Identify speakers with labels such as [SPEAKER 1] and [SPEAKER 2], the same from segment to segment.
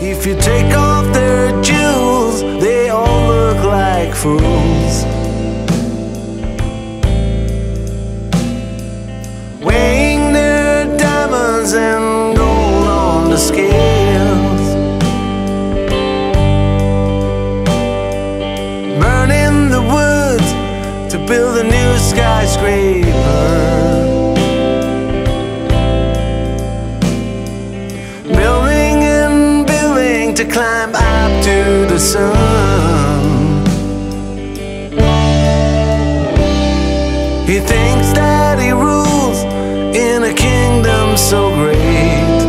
[SPEAKER 1] If you take off their jewels, they all look like fools. Weighing their diamonds and gold on the scales, burning the woods to build a new skyscraper, building and building to climb up to the sun. He thinks that he rules in a kingdom so great.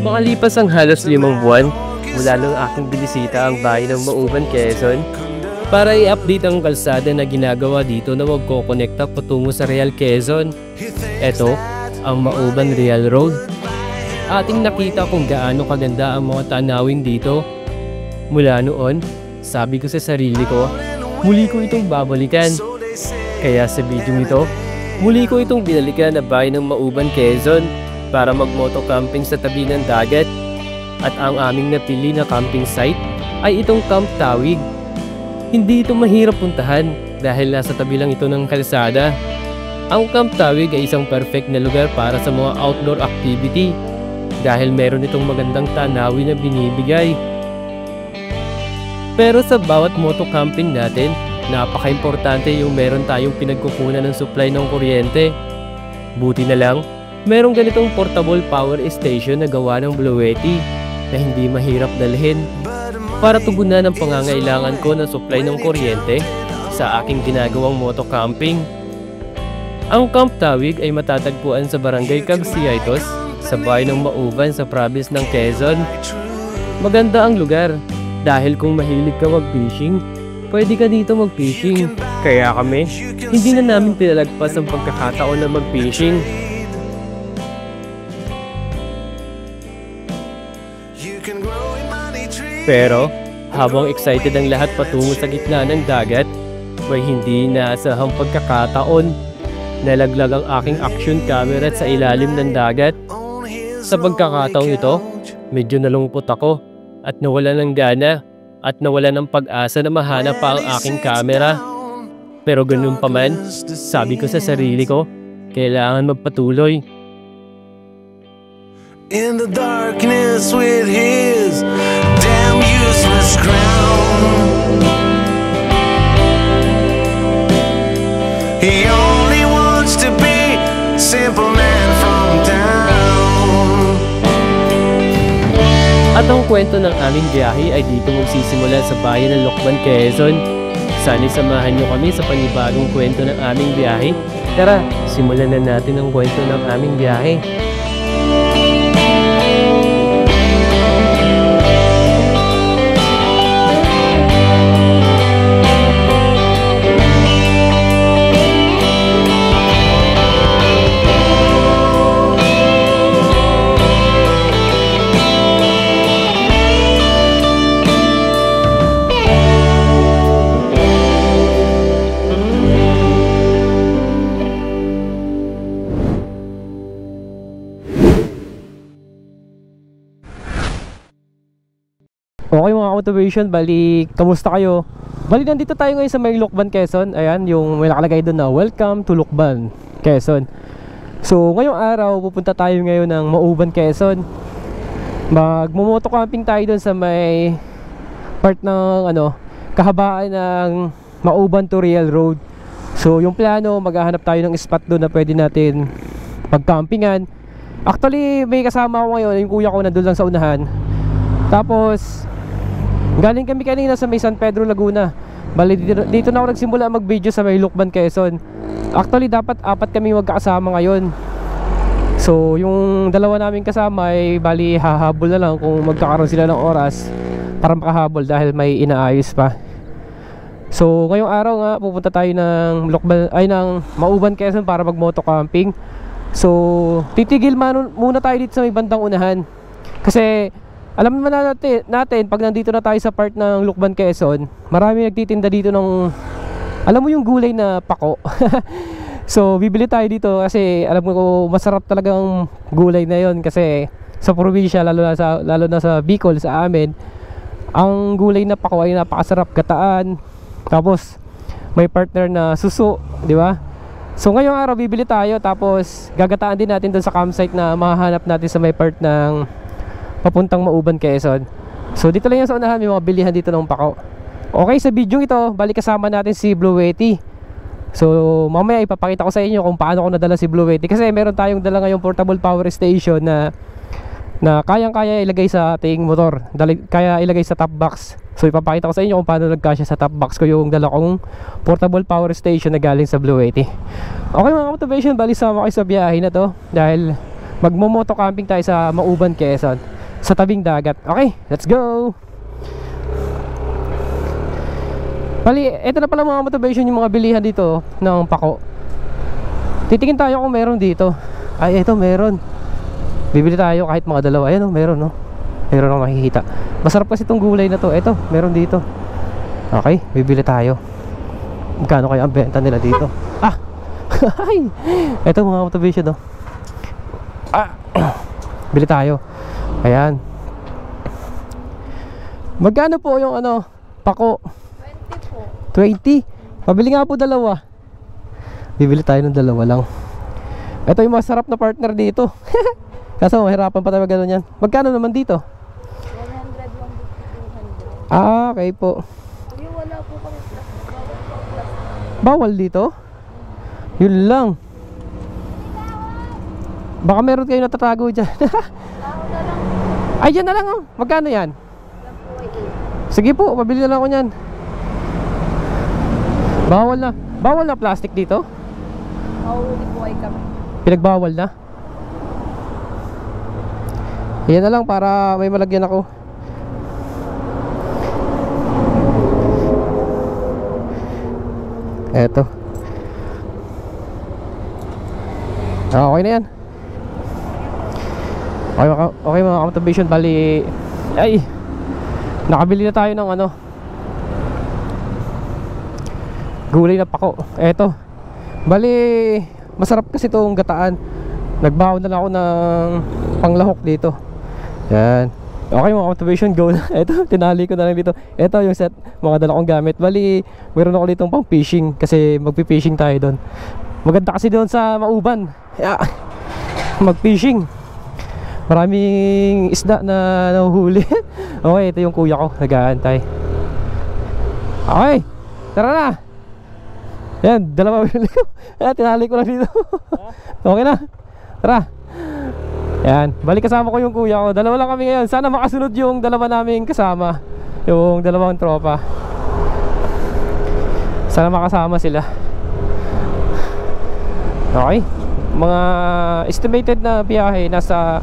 [SPEAKER 2] Makalipas ang halos 5 buwan mula nung aking binisita ang bayan ng Mauban, Quezon para i-update ang kalsada na ginagawa dito na magkokonekta patungo sa Real Quezon. Ito ang Mauban Real Road. Ating nakita kung gaano kaganda ang mga tanawin dito. Mula noon, sabi ko sa sarili ko, muli ko itong babalikan. Kaya sa video nito, muli ko itong binalikan na bayan ng Mauban, Quezon para mag-moto camping sa tabi ng dagat. At ang aming napili na camping site ay itong Camp Tawig. Hindi ito mahirap puntahan dahil nasa tabi lang ito ng kalsada. Ang Camp Tawig ay isang perfect na lugar para sa mga outdoor activity dahil meron itong magandang tanawin na binibigay. Pero sa bawat moto camping natin, napaka-importante yung meron tayong pinagkukunan ng supply ng kuryente. Buti na lang, merong ganitong portable power station na gawa ng Bluetti na hindi mahirap dalhin para tugunan ang pangangailangan ko ng supply ng kuryente sa aking ginagawang moto camping. Ang Camp Tawig ay matatagpuan sa Barangay Cagsiaytos sa bayan ng Mauban sa province ng Quezon. Maganda ang lugar dahil kung mahilig ka mag-fishing, pwede ka dito mag-fishing. Kaya kami, hindi na namin pinalagpas ang pagkakataon na mag-fishing. Pero habang excited ang lahat patungo sa gitna ng dagat, may hindi inaasahang pagkakataon. Nalaglag ang aking action camera sa ilalim ng dagat. Sa pagkakataong ito, medyo nalungkot ako at nawala ng gana at nawala ng pag-asa na mahanap pa ang aking camera. Pero ganun pa man, sabi ko sa sarili ko, kailangan magpatuloy.
[SPEAKER 1] In the darkness with his damn useless crown, he only wants to be a simple man from town.
[SPEAKER 2] At ang kwento ng aming biyahe ay dito magsisimula sa bayan ng Lokban, Quezon. Sana'y samahan nyo kami sa panibagong kwento ng aming biyahe. Tara, simulan na natin ang kwento ng aming biyahe. Okay mga motivation, bali, kamusta kayo? Bali, nandito tayo ngayon sa may Lokban, Quezon. Ayan, yung may nakalagay doon na Welcome to Lokban, Quezon. So, ngayong araw, pupunta tayo ngayon ng Mauban, Quezon. Magmumoto camping tayo doon sa may part ng kahabaan ng Mauban to Real Road. So, yung plano, maghahanap tayo ng spot doon na pwede natin pag-campingan. Actually, may kasama ako ngayon, yung kuya ko nandun lang sa unahan. Tapos galing kami kanina sa may San Pedro, Laguna. Bali, dito na ako nagsimula mag-video sa may Lokban, Quezon. Actually, dapat 4 kami magkakasama ngayon. So, yung dalawa namin kasama ay bali hahabol na lang kung magkakaroon sila ng oras para makahabol dahil may inaayos pa. So, ngayong araw nga pupunta tayo ng Mauban, Quezon para mag-moto camping. So, titigil muna tayo dito sa may bandang unahan. Kasi alam naman natin pag nandito na tayo sa part ng Lokban, Quezon, marami nagtitinda dito ng, alam mo yung gulay na pako. So bibili tayo dito kasi alam ko masarap talagang gulay na yon kasi sa probinsya, lalo na sa Bicol, sa amin, ang gulay na pako ay napakasarap, gataan. Tapos may partner na suso, di ba? So ngayong araw bibili tayo, tapos gagataan din natin doon sa campsite na mahahanap natin sa may part ng papuntang Mauban, Quezon. So dito lang yan sa unahan, may mga bilihan dito ng pako. Okay, sa video ito, balik kasama natin si Blue Yeti. So mamaya ipapakita ko sa inyo kung paano ko nadala si Blue Yeti, kasi meron tayong dala ngayong portable power station na kayang-kaya ilagay sa ating motor, kaya ilagay sa top box. So ipapakita ko sa inyo kung paano nagkasya sa top box ko yung dala kong portable power station na galing sa Blue Yeti. Okay mga motivation, bali sama kayo sa biyahe na to, dahil magmo-moto camping tayo sa Mauban, Quezon, sa tabing dagat. Okay, let's go! Bali, ito na pala mga motivation, yung mga bilihan dito ng pako. Titingin tayo kung meron dito. Ay, ito meron. Bibili tayo kahit mga dalawa. Ayan o, meron no. Meron akong makikita. Masarap kasi itong gulay na to. Ito, meron dito. Okay, bibili tayo. Magkano kaya ang benta nila dito? Ah! Ito mga motivation no. Ah! Bili tayo. Ayan. Magkano po yung ano, pako? 20. Pabili nga po dalawa. Bibili tayo ng dalawa lang. Ito yung masarap na partner dito. Kaso mahirapan pa tayo gano'n yan. Magkano naman dito? 100 lang, 200. Ah, okay po.
[SPEAKER 3] Wala po kami plus.
[SPEAKER 2] Bawal dito? Yun lang. Baka meron kayo natatago dyan. Ay, dyan na lang oh. Magkano yan? Sige po, pabili na lang ako nyan. Bawal na plastic dito?
[SPEAKER 3] Mahuli po ay kami.
[SPEAKER 2] Pinagbawal na? Yan na lang para may malagyan ako. Eto. Okay na yan. Okay mga motivation, bali. Ay, nakabili na tayo ng ano, gulay na pako. Eto, bali masarap kasi itong gataan. Nagbaon na lang ako ng panglahok dito. Yan. Okay mga motivation, go na. Eto, tinali ko na lang dito. Eto yung set, mga dala kong gamit. Bali, mayroon ako ditong pang fishing, kasi magpi-fishing tayo doon. Maganda kasi doon sa Mauban. Yeah. Mag-fishing. Maraming isda na nahuhuli. Okay, ito yung kuya ko, nag-aantay. Okay, tara na. Yan, dalawa bili ko. Tinali ko lang dito. Okay na. Tara. Yan, balik kasama ko yung kuya ko. Dalawa lang kami ngayon. Sana makasunod yung dalawa naming kasama, yung dalawang tropa. Sana makasama sila. Okay. Mga estimated na biyahe, nasa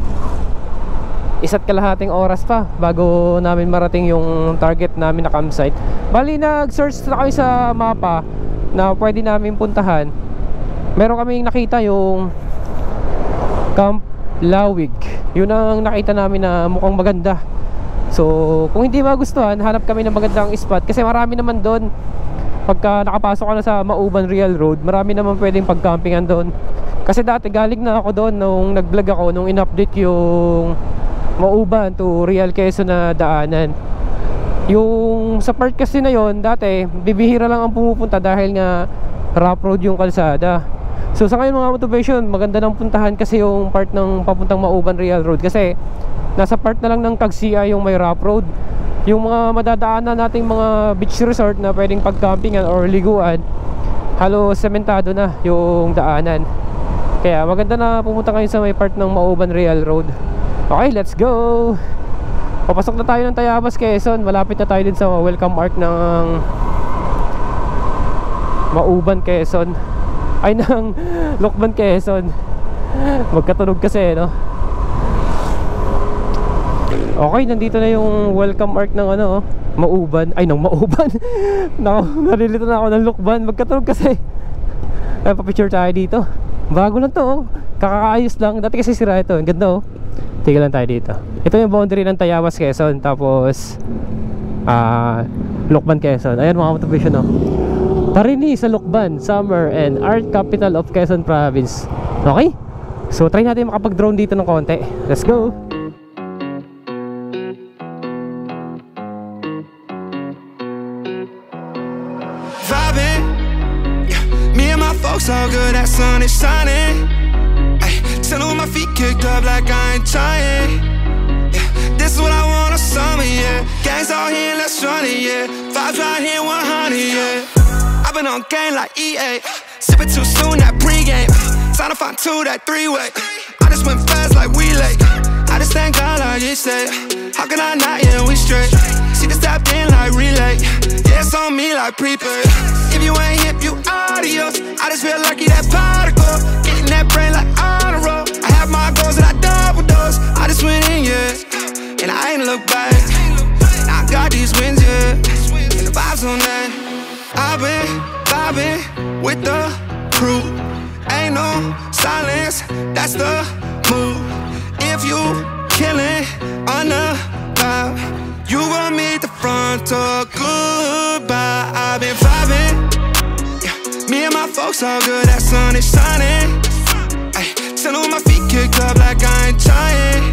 [SPEAKER 2] 1.5 oras pa bago namin marating yung target namin na campsite. Bali, nag-search na kami sa mapa na pwede namin puntahan. Meron kaming nakita yung Camp Lawig. Yun ang nakita namin na mukhang maganda. So kung hindi magustuhan, hanap kami ng magandang spot, kasi marami naman doon. Pagka nakapasok ka na sa Mauban Real Road, marami naman pwedeng pagcampingan doon. Kasi dati galing na ako doon nung nag-vlog ako, nung in-update yung Mauban to Real Quezon na daanan. Yung sa part kasi na yon, dati bibihira lang ang pumupunta dahil nga rough road yung kalsada. So sa ngayon mga motivation, maganda ng puntahan kasi yung part ng papuntang Mauban Real Road, kasi nasa part na lang ng Tagsia yung may rough road. Yung mga madadaanan nating mga beach resort na pwedeng pagcampingan or liguan, halos sementado na yung daanan. Kaya maganda na pumunta kayo sa may part ng Mauban Real Road. Okay, let's go. Papasok na tayo ng Tayabas, Quezon. Malapit na tayo din sa welcome arc ng Mauban, Quezon. Ay, ng Lokban, Quezon. Magkatunog kasi, no? Okay, nandito na yung welcome arc ng ano, Mauban. Ay, ng Mauban. Narilito na ako ng Lokban. Magkatunog kasi. Ay, papicture tayo dito. Bago lang to, oh. Kakakaayos lang. Dati kasi sira ito. Ang ganda, oh. Tigil lang tayo dito. Ito yung boundary ng Tayabas, Quezon. Tapos Lokban, Quezon. Ayan mga motivation, no? Tarini sa Lokban, summer and art capital of Quezon Province. Okay? So try natin makapag-drone dito ng konti. Let's go!
[SPEAKER 4] so good, that sun is shining. Ay, chillin' with my feet kicked up like I ain't trying. Yeah, this is what I want on summer, yeah. Gangs all here, let's run it, yeah. Vibes right here, 100, yeah. I've been on game like EA. Sippin' too soon, that pregame. Sign to find two, that three-way. I just went fast like we late. I just thank God like he said. How can I not, yeah, we straight. She just tapped in like relay. Yeah, it's on me like prepaid. If you ain't hip, you adios. I just feel lucky that particle. Getting that brain like on a roll. I have my goals and I double dose. I just went in, yeah, and I ain't look back. Now I got these wins, yeah, and the vibes on that. I've been vibing with the crew. Ain't no silence, that's the move. If you killin' on the vibe, you gon' meet the front door, goodbye. I've been vibing, yeah. Me and my folks all good, that sun is shining. Ay, chillin' with my feet kicked up like I ain't trying.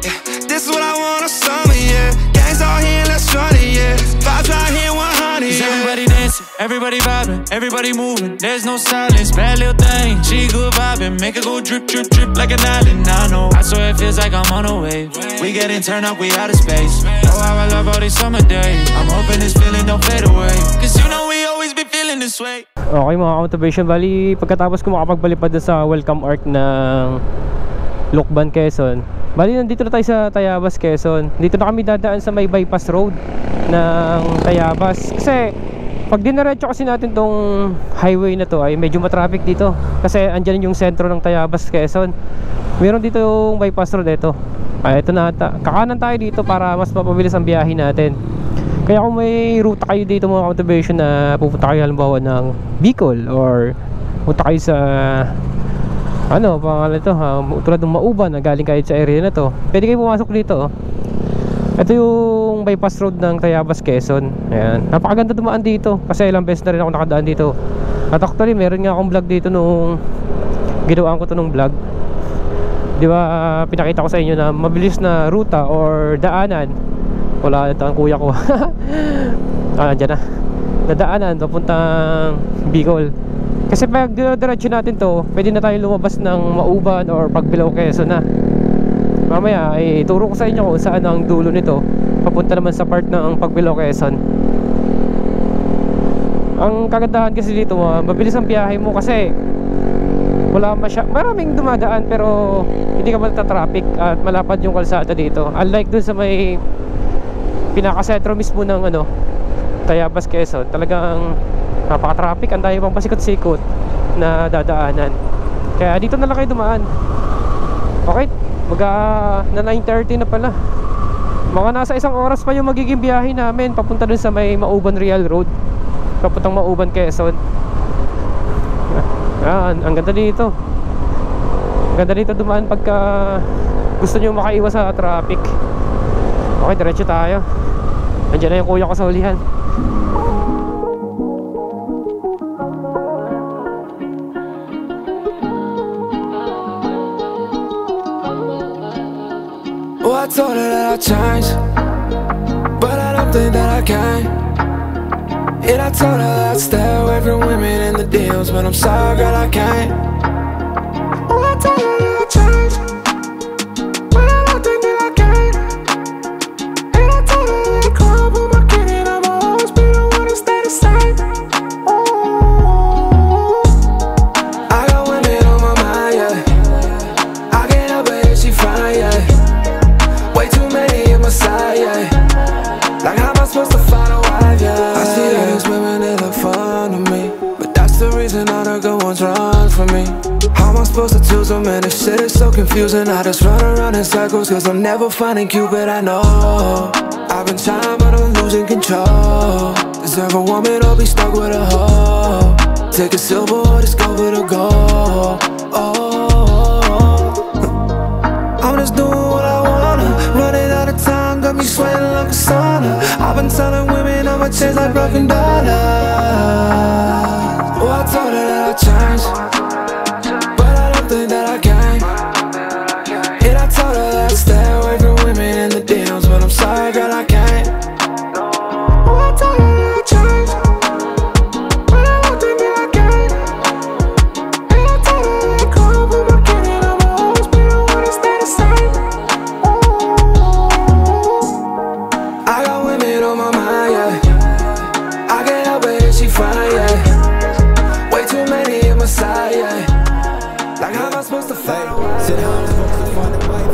[SPEAKER 4] Yeah, this is what I want on summer, yeah. Gangs all here, let's run it, yeah. Vibes right here, 100, yeah.
[SPEAKER 5] Everybody dancing, everybody vibing, everybody moving. There's no silence, bad little thing. She good vibing, make her go drip, drip, drip like an island. I know, I swear it feels like I'm on a wave. We getting turned up, we out of space. Oh, how I love all these summer days. I'm hoping this feeling don't fade away, cause you know we always be feeling this way.
[SPEAKER 2] Okay mga motivation, bali pagkatapos ko makapagbalipad sa welcome arc ng Lucban, Quezon, bali nandito na tayo sa Tayabas, Quezon. Dito na kami dadaan sa may bypass road ng Tayabas. Kasi pag dinaretso kasi natin tong highway na to ay medyo matraffic dito. Kasi andyan yung sentro ng Tayabas, Quezon. Meron dito yung bypass road ito. Ay, ito na ata. Kakanan tayo dito para mas mapabilis ang biyahe natin. Kaya kung may ruta kayo dito mga motivation na pupunta kayo halimbawa ng Bicol or punta kayo sa ano, pangalan ito tulad ng Mauban na galing kayo sa area na to, pwede kayo pumasok dito, oh. Ito yung bypass road ng Tayabas, Quezon. Ayan, napakaganda dumaan dito kasi ilang beses na rin ako nakadaan dito. At actually meron nga akong vlog dito nung ginawaan ko to nung vlog. Di ba pinakita ko sa inyo na mabilis na ruta or daanan. Wala ito ang kuya ko. Dyan na nadaanan papuntang Bicol. Kasi pag diretso natin to, pwede na tayo lumabas ng Mauban or Pagbilao, Quezon na. Mamaya ay turo ko sa inyo kung saan ang dulo nito, papunta naman sa part ng Pagbilao, Quezon. Ang kagandahan kasi dito, mabilis ang biyahe mo kasi wala maraming dumadaan pero hindi ka matatraffic at malapad yung kalsada dito. Unlike dun sa may pinakasentro mismo ng ano, Tayabas, Quezon, talagang napaka-traffic, ang dami pang pasikot-sikot na dadaanan. Kaya dito na lang kayo dumaan. Okay, na 9:30 na pala. Mga nasa 1 oras pa yung magiging biyahe namin papunta dun sa may Mauban Real Road, papuntang Mauban, Quezon. Yan, ang ganda dito. Ang ganda dito dumaan pagka gusto nyo makaiwas sa traffic. Okay, diretso tayo. Nandiyan na yung kuya ko sa hulihan.
[SPEAKER 4] Oh, I told her that I'd change, but I don't think that I can. And I told her that I'd stay away from women in the DMs, but I'm sorry, girl, I can't. Oh, I told her that I'd change, but I don't think that I can. And I told her that I'd cry, but my kid and I'm always be the one to stay the same. Oh, I got women on my mind, yeah. I can't help it if she fine, yeah. Way too many in my side, yeah. Like how am I supposed to find a wife, yeah. I see all these women, they look fun to me, but that's the reason all the good ones run from me. How am I supposed to choose them, man? This shit is so confusing. I just run around in circles, cause I'm never finding Cupid, I know. I've been trying, but I'm losing control. Deserve a woman or be stuck with a hoe. Take a silver or just go for the gold. Oh, I'm just doing what I wanna. Running out of time, got me sweating like a sauna. I've been telling women I'ma change like broken dollars. Oh, I told her that I'd change, but I don't think that I can. And I told her that I'd stay away from women in the DMs, but I'm sorry, girl, I can't. Oh, I told her that I'd change, but I don't think that I can.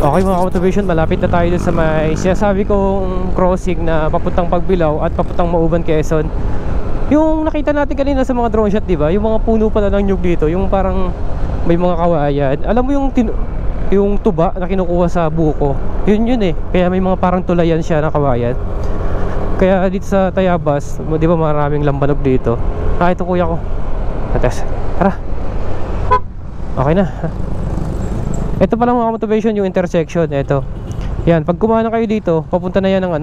[SPEAKER 2] Okay mga motivation, malapit na tayo dun sa may sinasabi kong crossing na papuntang Pagbilao at papuntang Mauban, Quezon. Yung nakita natin kanina sa mga drone shot, diba? Yung mga puno pala ng nyug dito, yung parang may mga kawayan. Alam mo yung tuba na kinukuha sa buko, yun eh. Kaya may mga parang tulayan siya na kawayan. Kaya dito sa Tayabas, diba maraming lambanog dito. Ito kuya ko. Atas, tara. Okay na. Ito pala mga motivation, yung intersection. Ito. Yan, pag kumana kayo dito, papunta na yan ng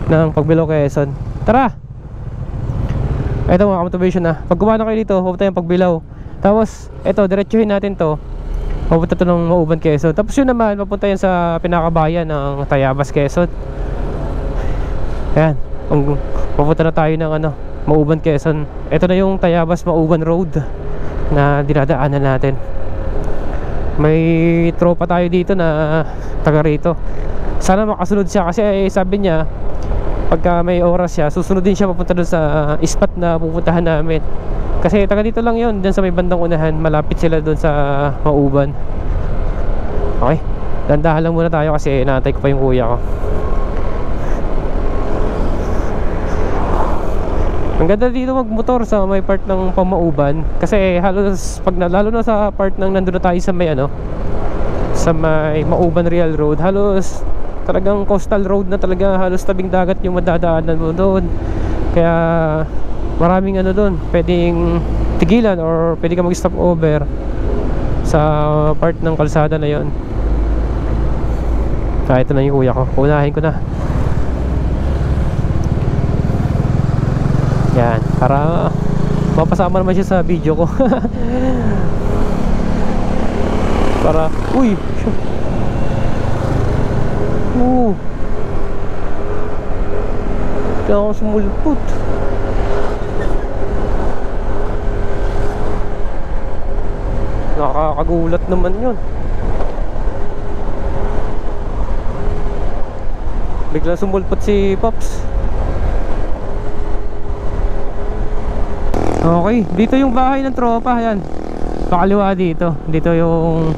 [SPEAKER 2] ng Pagbilao, Quezon. Tara! Ito mga motivation na. Pag kumana kayo dito, papunta yung Pagbilao. Tapos, ito, diretsuhin natin to. Papunta to ng Mauban, Quezon. Tapos yun naman, papunta yan sa pinakabayan ng Tayabas, Quezon. Ayan. Papunta na tayo ng Mauban, Quezon. Ito na yung Tayabas Mauban Road na dinadaanan natin. May tropa tayo dito na taga rito. Sana makasunod siya kasi sabi niya pagka may oras siya, susunod din siya papunta doon sa spot na pupuntahan namin. Kasi taga dito lang yun, dyan sa may bandang unahan. Malapit sila doon sa Mauban. Okay, dandahan lang muna tayo kasi inaantay ko pa yung kuya ko. Ang ganda dito magmotor sa may part ng Pamauban kasi halos lalo na sa part ng nandun na tayo sa may sa may Mauban Real Road, halos talagang coastal road na talaga, halos tabing dagat yung madadaanan mo doon. Kaya maraming doon pwedeng tigilan or pwede ka mag stop over sa part ng kalsada na yon. Ito na yung kuya ko, unahin ko na. Yan, para mapasama naman siya sa video ko. Para, uy, kaya ako sumulpot. Nakakagulat naman yun. Bigla sumulpot si Pops. Okay, dito yung bahay ng tropa. Yan, pakaliwa dito. Dito yung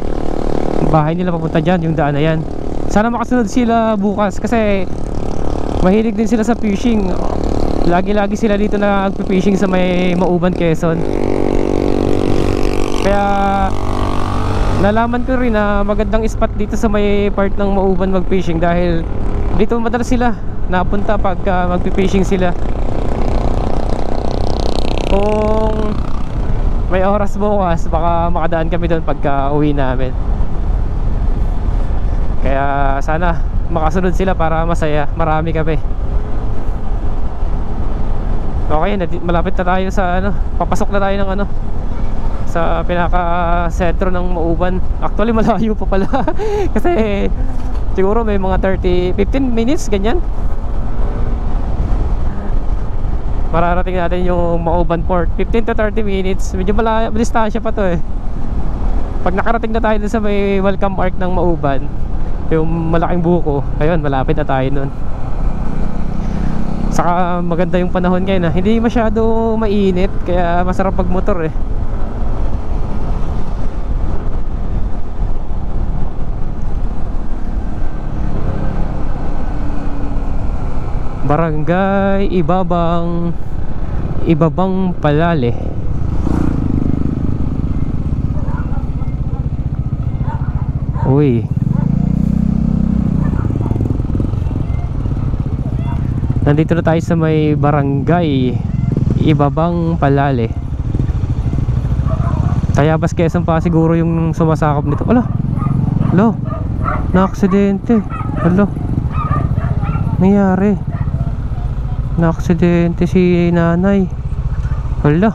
[SPEAKER 2] bahay nila, papunta dyan, yung daan na yan. Sana makasunod sila bukas kasi mahilig din sila sa fishing. Lagi-lagi sila dito na nagpi-fishing sa may Mauban, Quezon. Kaya nalaman ko rin na magandang spot dito sa may part ng Mauban mag-fishing dahil dito madalas sila napunta pag magpi-fishing sila. Kung may oras bukas, baka makadaan kami doon pagka uwi namin. Kaya sana makasunod sila para masaya. Marami kami. Okay, malapit na tayo sa papasok na tayo ng sa pinaka-sentro ng Mauban. Actually malayo pa pala. Kasi siguro may mga 15 minutes ganyan. Mararating natin yung Mauban Port. 15 to 30 minutes. Medyo distansya pa to eh. Pag nakarating na tayo dun sa may welcome arc ng Mauban, yung malaking buko, ayun, malapit na tayo nun. Saka maganda yung panahon ngayon hindi masyado mainit, kaya masarap pag motor eh. Barangay Ibabang Palale. Uy, nandito na tayo sa may Barangay Ibabang Palale. Tayabas, Quezon pa siguro yung sumasakop nito. Ala, na-aksidente. Ala, nangyari, na-aksidente si nanay. Hala,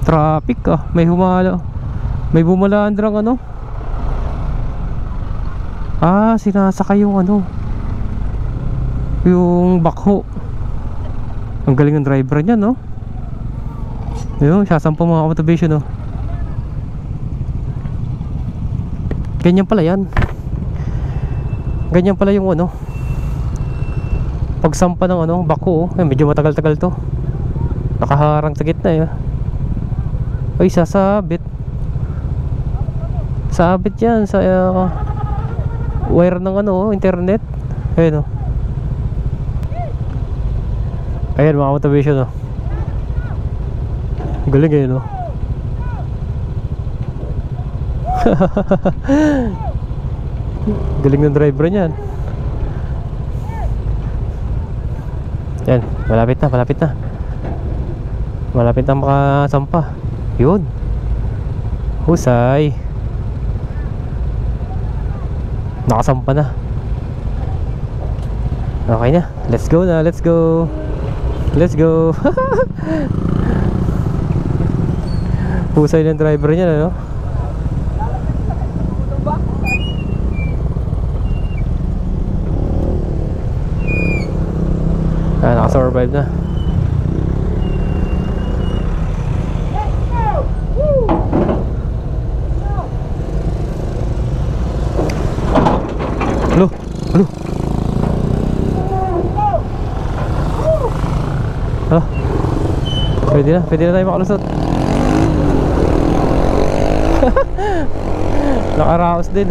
[SPEAKER 2] traffic may bumalaan drang sinasakay yung yung backhoe. Ang galing ng driver niya, no? Ayun, sasampa mga motivation, no? Ganyan pala yan. Ganyan pala yung pagsampa ng backhoe. Medyo matagal-tagal to. Nakaharang sa gitna eh. Ay, sasabit. Sabit yan sa wire ng ano, internet. Ayun, oh. Ayan, mga motivation, oh. Galing, ayun, oh. Galing ng driver niyan. Yan, malapit na, malapit na. Malapit na makasampa. Yun. Husay. Nakasampa na. Okay na, let's go na, let's go. Let's go. Husay ng driver niya, ano? Nakasurvive na. Halo, halo. Ah, pwede na tayo makalusot. Nakaraos din.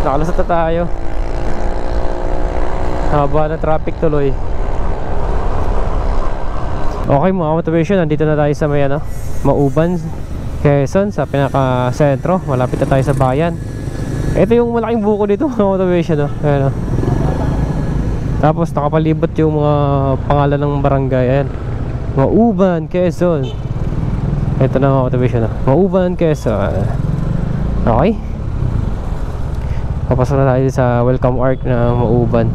[SPEAKER 2] Nakalusot na tayo. Haba na traffic tuloy. Okay mga motivation, nandito na tayo sa may ano, Mauban, Quezon, sa pinaka sentro. Malapit na tayo sa bayan. Ito yung malaking buko dito mga motivation, no? Ayan, no? Tapos nakapalibot yung mga pangalan ng barangay. Ayan, Mauban, Quezon. Ito na mga motivation, no? Mauban, Quezon. Okay, papasok na tayo sa welcome arc na Mauban.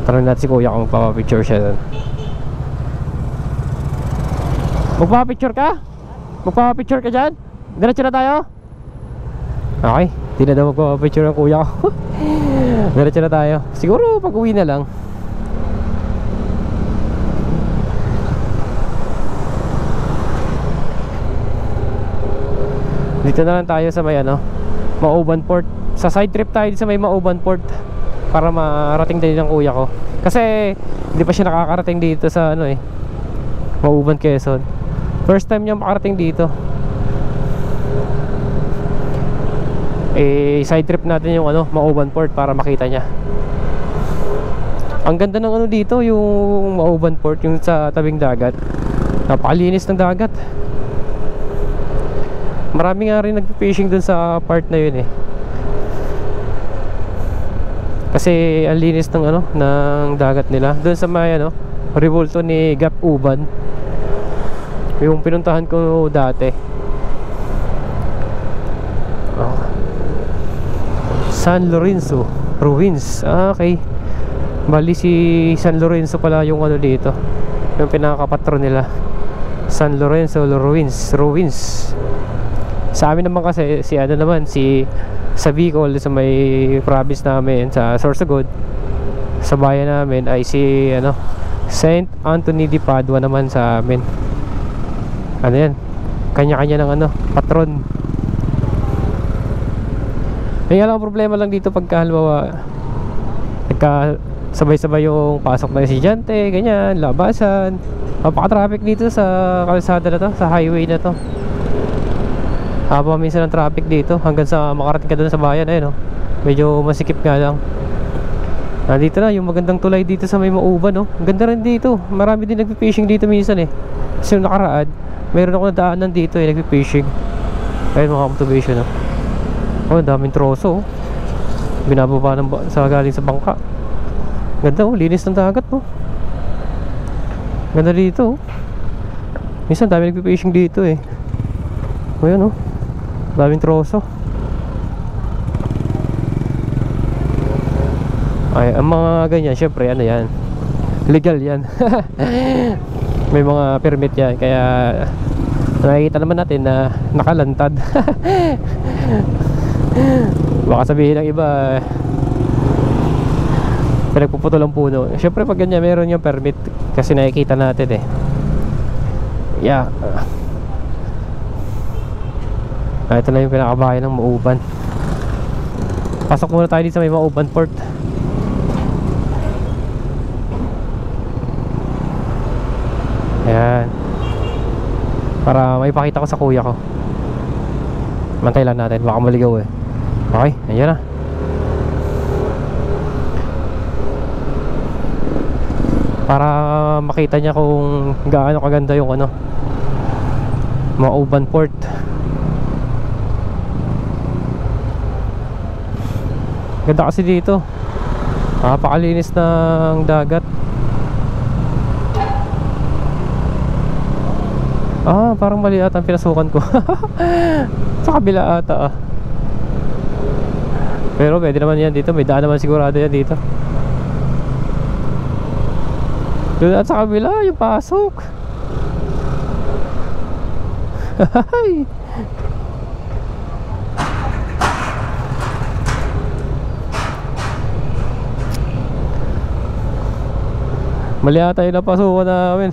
[SPEAKER 2] Tanong natin si kuya kung magpapapicture siya doon. Magpapapicture ka? Magpapapicture ka dyan? Diretso na tayo? Okay, di na daw magpapapicture ang kuya ko. Diretso na tayo. Siguro pag uwi na lang. Dito na lang tayo sa may ano, Mauban Port. Sa side trip tayo sa may Mauban Port para marating din ng kuya ko. Kasi hindi pa siya nakakarating dito sa ano eh, Mauban, Quezon. First time niya makarating dito. Eh, side trip natin yung ano, Mauban Port para makita niya. Ang ganda ng ano dito, yung Mauban Port, yung sa tabing dagat. Napakalinis ng dagat. Marami nga rin nag-fishing dun sa part na yun eh. Kasi ang linis ng ano, ng dagat nila. Doon sa may ano, Revulto ni Gap Uban. Yung pinuntahan ko dati. Oh. San Lorenzo Ruins. Okay. Bali si San Lorenzo pala yung ano dito, yung pinakapatron nila. San Lorenzo Ruins. Sa amin naman kasi si ano naman, si sa Bicol, sa may province namin, sa Sorsogon, sa bayan namin ay si ano, Saint Anthony de Padua naman sa amin. Ano yan, kanya-kanya ng ano, patron. May alam problema lang dito pagka halimbawa nagka sabay-sabay yung pasok na estudyante, ganyan, labasan. Napaka-traffic dito sa kalsada na to, sa highway na to. Haba minsan ng traffic dito hanggang sa makarating ka doon sa bayan. Ayun, no? Medyo masikip nga lang. Nandito na yung magandang tulay dito sa may Mauban, no? Ganda rin dito. Marami din nagpi-fishing dito minsan eh. Kasi yung nakaraan, mayroon ako nadaanan dito eh, nagpi-fishing. Ayun mga motivation, no? Oh, daming troso, oh. Binababa ng sa galing sa bangka. Ganda, oh, linis ng dagat, no? Ganda dito, oh. Minsan dami nagpi-fishing dito eh. O yun, oh, daming troso. Ay, ang mga ganyan, syempre ano yan, legal yan. May mga permit yan. Kaya nakikita naman natin na nakalantad. Baka sabihin ng iba pinagpuputol ang puno. Syempre pag ganyan meron yung permit, kasi nakikita natin eh. Yeah. Ito na yung pinakabahay ng Mauban. Pasok muna tayo dito sa may Mauban Port. Ayan, para may pakita ko sa kuya ko. Mantay lang natin, baka maligaw eh. Okay, ayan na. Para makita niya kung gaano kaganda yung ano, Mauban Port. Ganda kasi dito, napakalinis ng dagat. Parang mali ata ang pinasukan ko. Sa kabila ata pero pwede naman yan dito, may daan naman sigurado yan dito. Doon at sa kabila yung pasok. Mali ata yung napasukan namin.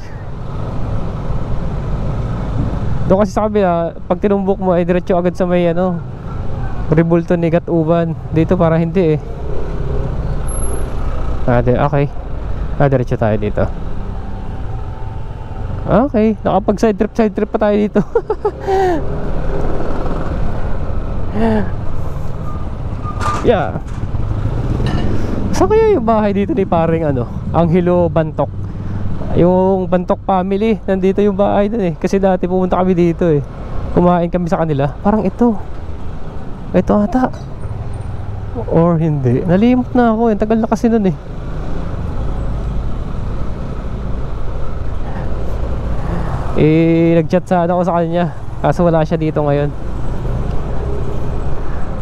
[SPEAKER 2] Doon kasi sa kabila, pag tinumbok mo ay diretso agad sa may ano, Rebulto ni Gat-Uban. Dito para hindi eh. Okay. Diretso tayo dito. Okay, nakapag side trip pa tayo dito. Yeah. Saan kaya yung bahay dito ni paring ano, Angelo Bantok? Yung Bantok family, nandito yung bahay dun eh. Kasi dati pumunta kami dito eh, kumain kami sa kanila. Parang ito ata, or hindi, nalimot na ako eh, tagal na kasi nun eh. Nag-chat sana ako sa kanya, kaso wala siya dito ngayon.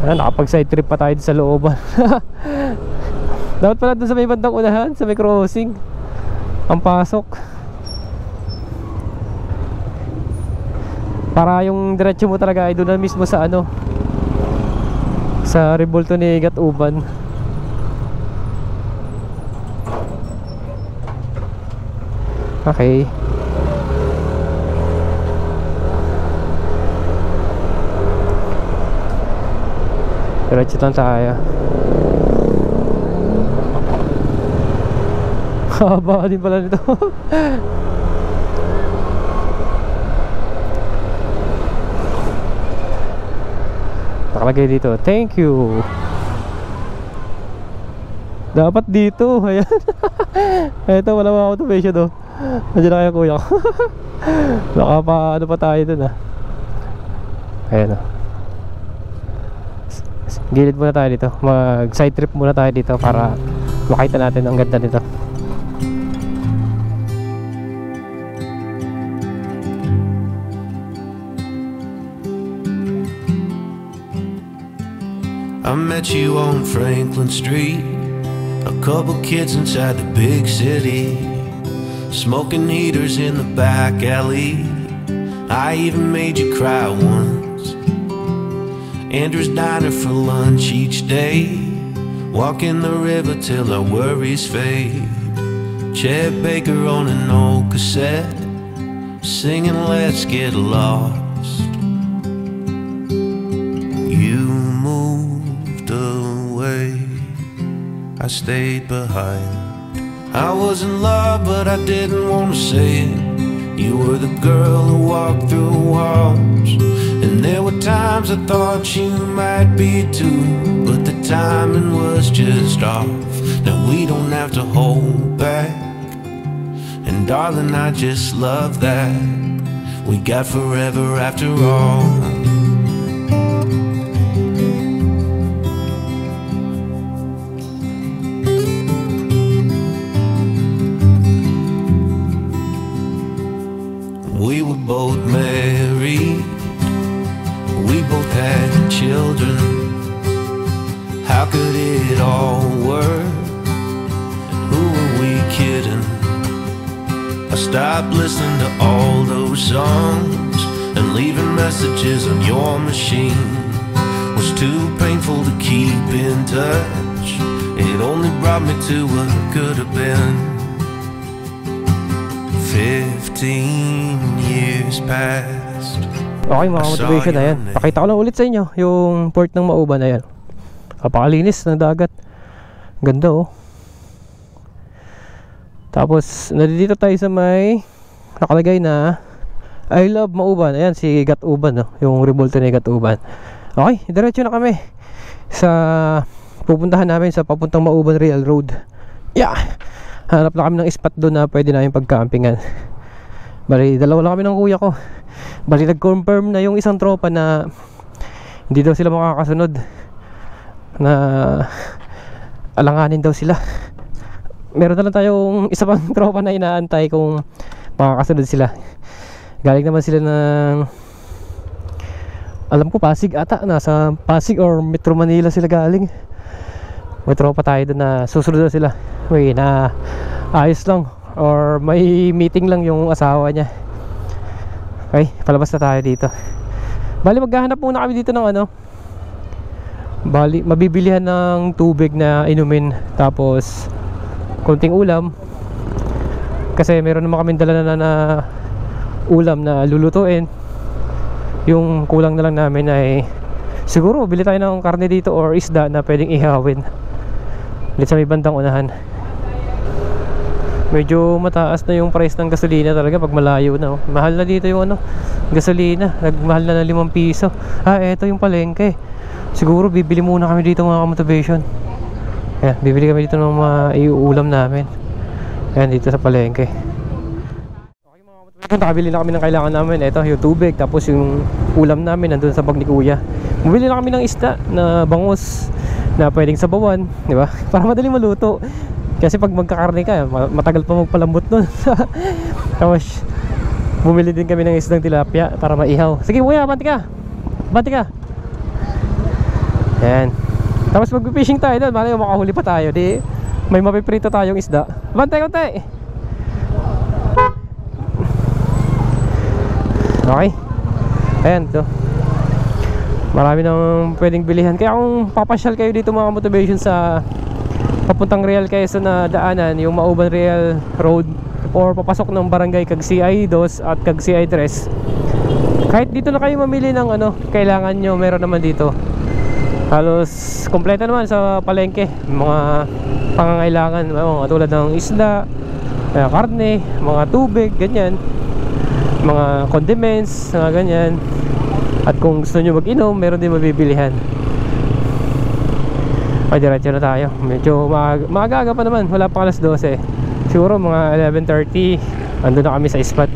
[SPEAKER 2] Nakapag side trip pa tayo sa looban. Dapat pala doon sa may bandang unahan, sa may crossing ang pasok, para yung diretso mo talaga ay doon na mismo sa ano, sa Rebulto ni Gat-Uban. Okay. Diretso lang tayo. Haba din pala nito. Nakalagay dito, thank you. Dapat dito, ayan. Ito, wala mga automation oh. Nandiyan na kaya kuya ko. Baka pa, ano pa tayo dun ah. Ayan oh. Gilid muna tayo dito, mag side trip muna tayo dito para makita natin ang ganda nito.
[SPEAKER 1] I met you on Franklin Street, a couple kids inside the big city, smoking heaters in the back alley. I even made you cry once. Andrew's Diner for lunch each day, walking the river till our worries fade. Chet Baker on an old cassette, singing Let's Get Lost. You moved away, I stayed behind. I was in love but I didn't want to say it. You were the girl who walked through walls, and there were times I thought you might be too, but the timing was just off. Now we don't have to hold back, and darling, I just love that we got forever after all. We were both married, we both had children. How could it all work? Who were we kidding? I stopped listening to all those songs, and leaving messages on your machine was too painful to keep in touch. It only brought me to what could have been. 15 years past.
[SPEAKER 2] Okay mga motivation, ayan. Pakita ko lang ulit sa inyo yung port ng Mauban, ayan. Napakalinis ng dagat. Ganda oh. Tapos nandito tayo sa may nakalagay na I love Mauban. Ayan si Gat Uban, no? Yung revolto ni Gat Uban. Okay, diretso na kami sa pupuntahan namin sa papuntang Mauban Real Road. Yeah, hanap na kami ng spot doon na pwede namin pagkampingan. Bali, dalawa lang kami ng kuya ko. Bali, nag-confirm na yung isang tropa na hindi daw sila makakasunod, na alanganin daw sila. Meron na lang tayong isa pang tropa na inaantay kung makakasunod sila. Galing naman sila ng, alam ko Pasig ata, nasa Pasig or Metro Manila sila galing. May tropa tayo doon na susunod na sila. Uy, na ayos lang or may meeting lang yung asawa niya. Okay, palabas na tayo dito. Bali, maghahanap muna kami dito ng ano, bali, mabibilihan ng tubig na inumin, tapos konting ulam. Kasi meron naman kami dala na ulam na lulutuin. Yung kulang na lang namin ay siguro bili tayo ng karne dito or isda na pwedeng ihawin dito sa may bandang unahan. Medyo mataas na yung price ng gasolina talaga pag malayo na, oh. Mahal na dito yung ano, gasolina. Nagmahal na ng 5 piso. Eto yung palengke. Siguro bibili muna kami dito mga motivation. Ayan, bibili kami dito ng mga iuulam namin. Ayan, dito sa palengke. Okay mga motivation, nakabili na kami ng kailangan namin. Ito yung tubig, tapos yung ulam namin nandun sa bag ni kuya. Bumili na kami ng isda na bangus na pwedeng sabawan, di ba? Para madaling maluto. Kasi pag magkakarne ka, matagal pa magpalambot nun. Tapos bumili din kami ng isdang tilapia para maihaw. Sige kuya, banti ka. Banti ka. Ayan. Tapos mag-fishing tayo doon, malay makahuli pa tayo. Di may mapiprito tayong isda. Bantay, bantay. Okay. Ayan to. Marami nang pwedeng bilihan. Kaya kung papasyal kayo dito mga motivation sa papuntang Real Quezon na daanan, yung Mauban Real Road, or papasok ng barangay Kagsiay 2 at Kagsiay 3, kahit dito na kayo mamili ng ano kailangan nyo, meron naman dito. Halos kompleto naman sa palengke, mga pangangailangan, tulad ng isda, karne, mga tubig, ganyan, mga condiments, mga ganyan. At kung gusto nyo mag-inom, meron din mabibilihan. Ay, diretso na tayo. Medyo maaga pa naman, wala pa alas 12. Siguro mga 11:30 andun na kami sa spot.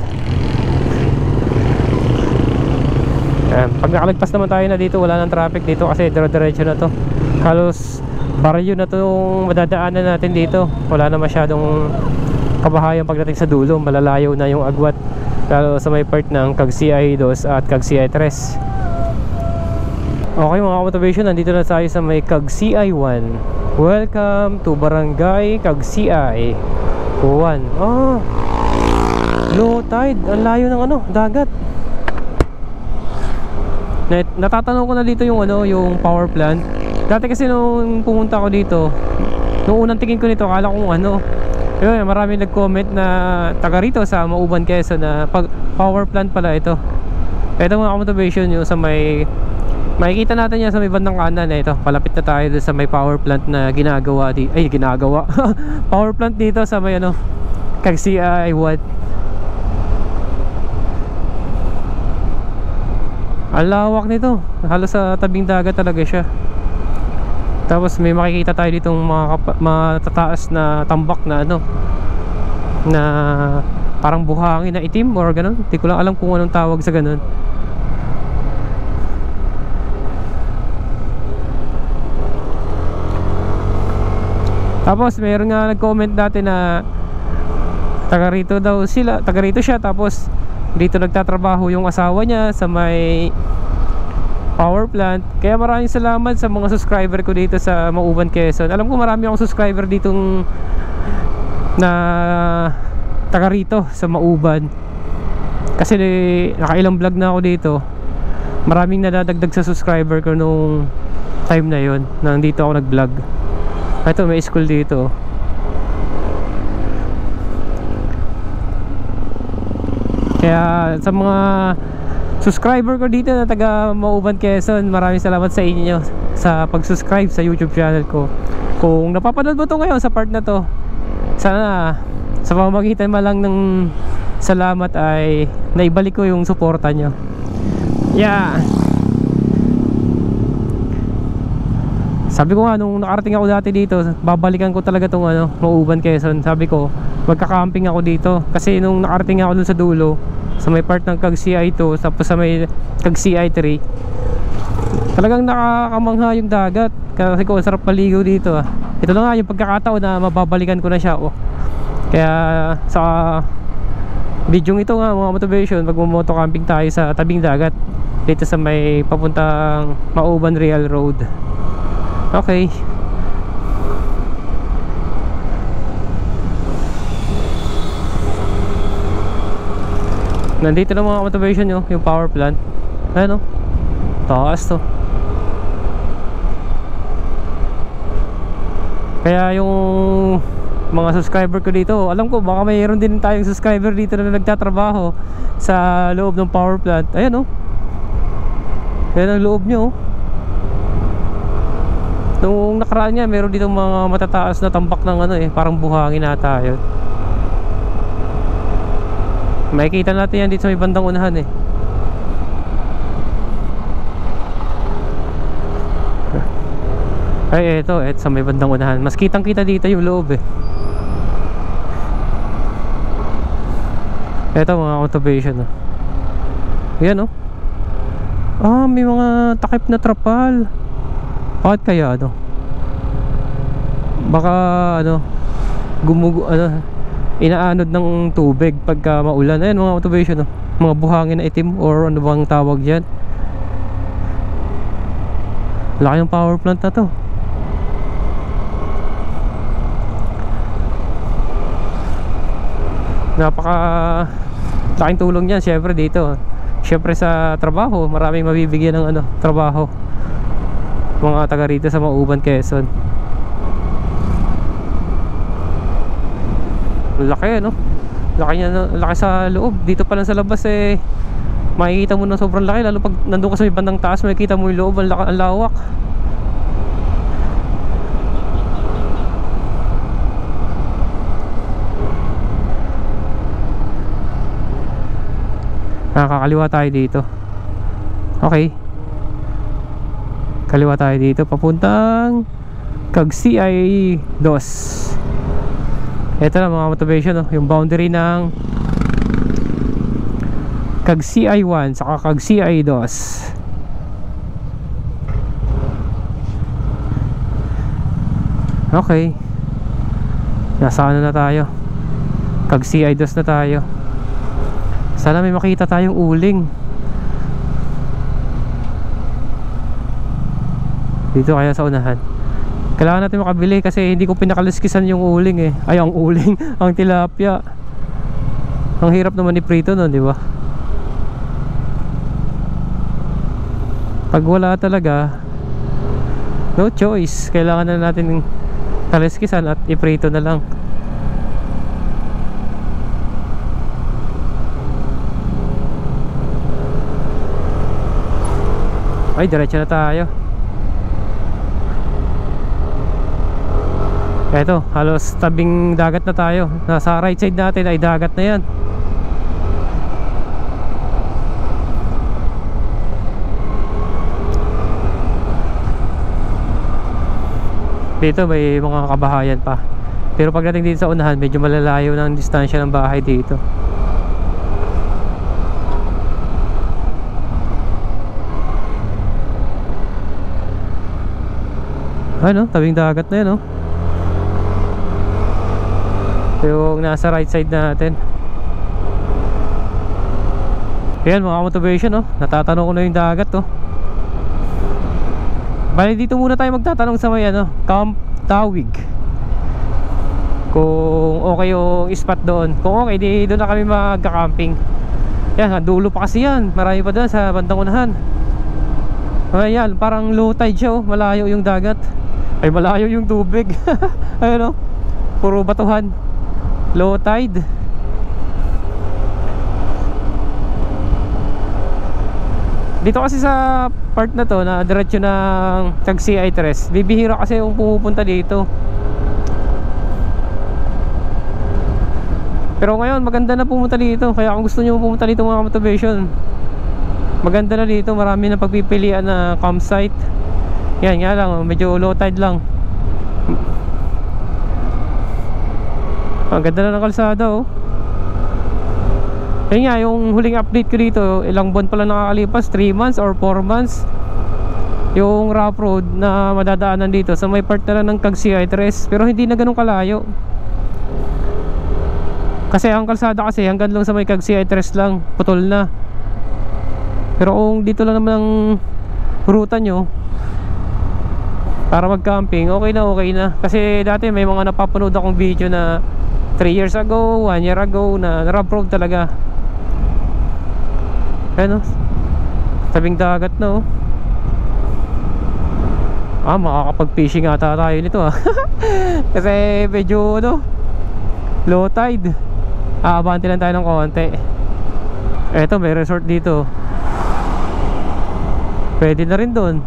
[SPEAKER 2] Pag nakalagpas naman tayo na dito, wala nang traffic dito kasi diretso na to. Halos baryo na to yung madadaanan natin dito. Wala na masyadong kabahayan pagdating sa dulo. Malalayo na yung agwat, lalo sa may part ng Kagsiay 2 at Kagsiay 3. Okay mga motivation, nandito na tayo sa may Kagsiay 1. Welcome to Barangay Kagsiay 1. Low tide, ang layo ng ano, dagat. Natatanong ko na dito yung ano, yung power plant. Dati kasi nung pumunta ko dito, nung unang tingin ko nito, akala ko ano, yun, marami nag-comment na taga rito sa Mauban Quezon na power plant pala ito. Ito mga motivation, yung sa may, makikita natin yan sa may bandang kanan na ito. Palapit na tayo sa may power plant na ginagawa di, ay ginagawa power plant dito sa may ano, Kagsiay 1. Ang lawak nito, halos sa tabing dagat talaga siya. Tapos may makikita tayo ditong mga matataas na tambak na ano, na parang buhangin na itim or ganun. Hindi ko lang alam kung anong tawag sa ganun. Tapos mayroon nga nag-comment dati na taga rito daw sila, taga rito siya, tapos dito nagtatrabaho yung asawa niya sa may power plant. Kaya maraming salamat sa mga subscriber ko dito sa Mauban Quezon. Alam ko marami akong subscriber ditong na taga rito sa Mauban, kasi nakailang vlog na ako dito. Maraming nadadagdag sa subscriber ko nung time na yon nang dito ako nag vlog. Ito may school dito. Kaya sa mga subscriber ko dito na taga Mauban Quezon, maraming salamat sa inyo sa pag-subscribe sa YouTube channel ko. Kung napapanood mo to ngayon sa part na to, sana sa pamamagitan man lang ng salamat ay naibalik ko yung suporta nyo. Yeah. Sabi ko nga nung nakarating ako dati dito, babalikan ko talaga tong Mauban, Quezon. Sabi ko magka-camping ako dito kasi nung nakarating ako dun sa dulo, sa may part ng Cag CI2 tapos sa may Cag CI3, talagang nakakamangha yung dagat. Kasi ko sarap maligo dito Ito na nga yung pagkakataon na mababalikan ko na siya Kaya sa video ito nga mga motivation, magmo-moto camping tayo sa tabing dagat dito sa may papuntang Mauban Real Road. Okay. Nandito na mga motivation nyo, yung power plant. Ayan taas to. Kaya yung mga subscriber ko dito, alam ko baka mayroon din tayong subscriber dito na nagtatrabaho sa loob ng power plant. Ayan yan ang loob nyo. Nung nakaraan niya, meron dito mga matataas na tambak ng parang buhangin ata yun. Makikita natin yan dito sa may bandang unahan Ay eto sa may bandang unahan. Mas kitang kita dito yung loob Eto mga motivation Yan may mga takip na trapal. Bakit kaya baka inaanod ng tubig pagka maulan. Ayan mga motivation mga buhangin na itim or ano bang tawag dyan. Laki ng power plant na to. Napaka laking tulong yan syempre dito. Syempre sa trabaho, maraming mabibigyan ng trabaho mga taga rito sa Mauban, Quezon. Laki laki niya, laki sa loob. Dito pa lang sa labas makikita mo na sobrang laki. Lalo pag nandun ka sa may bandang taas, makikita mo yung loob, ang lawak. Nakakaliwa tayo dito. Okay, kaliwa tayo dito papuntang Cag CI2. Ito na mga motivation yung boundary ng Cag CI1 saka Cag CI2. Okay, nasa na tayo, Cag CI2 na tayo. Sana may makita tayong uling dito kaya sa unahan. Kailangan natin makabili kasi hindi ko pinakaliskisan yung uling Ay ang uling, ang tilapia. Ang hirap naman iprito nun, di ba? Pag wala talaga, no choice, kailangan na natin kaliskisan at iprito na lang. Ay, diretso na tayo. Eto, halos tabing dagat na tayo. Nasa right side natin ay dagat na yan. Dito may mga kabahayan pa. Pero pagdating dito sa unahan, medyo malalayo ng distansya ng bahay dito. Ano, tabing dagat na yan yung nasa right side natin. Ayan mga motivation natatanong ko na yung dagat Bali dito muna tayo magtatanong sa may Camp Tawig, kung okay yung spot doon. Kung okay, di doon na kami magka-camping. Yan, dulo pa kasi yan. Marami pa doon sa bandang unahan. Ayan, parang low tide siya malayo yung dagat. Ay malayo yung tubig. Ayun puro batuhan. Low tide. Dito kasi sa part na to na diretso ng Cag CI3, bibihira kasi yung pumupunta dito. Pero ngayon maganda na pumunta dito. Kaya kung gusto nyo pumunta dito mga motivation, maganda na dito. Marami na pagpipilian na campsite. Yan nga lang, medyo low tide lang. Ang ganda na ng kalsada oh. Yan nga, yung huling update ko dito, ilang buwan pala nakakalipas, 3 months or 4 months. Yung rough road na madadaanan dito sa may part na lang ng Cagsiay-Tres. Pero hindi na ganun kalayo. Kasi ang kalsada kasi hanggang lang sa may Cagsiay-Tres lang, putol na. Pero kung dito lang naman ang ruta nyo para mag-camping, okay na. Kasi dati may mga napapanood akong video na 3 years ago, 1 year ago na rough road talaga. Ano? Tabing dagat na oh. Makakapag-fishing ata tayo nito ah. Kasi medyo ano, low tide. Abanti lang tayo ng konti. Eto, may resort dito. Pwede na rin doon.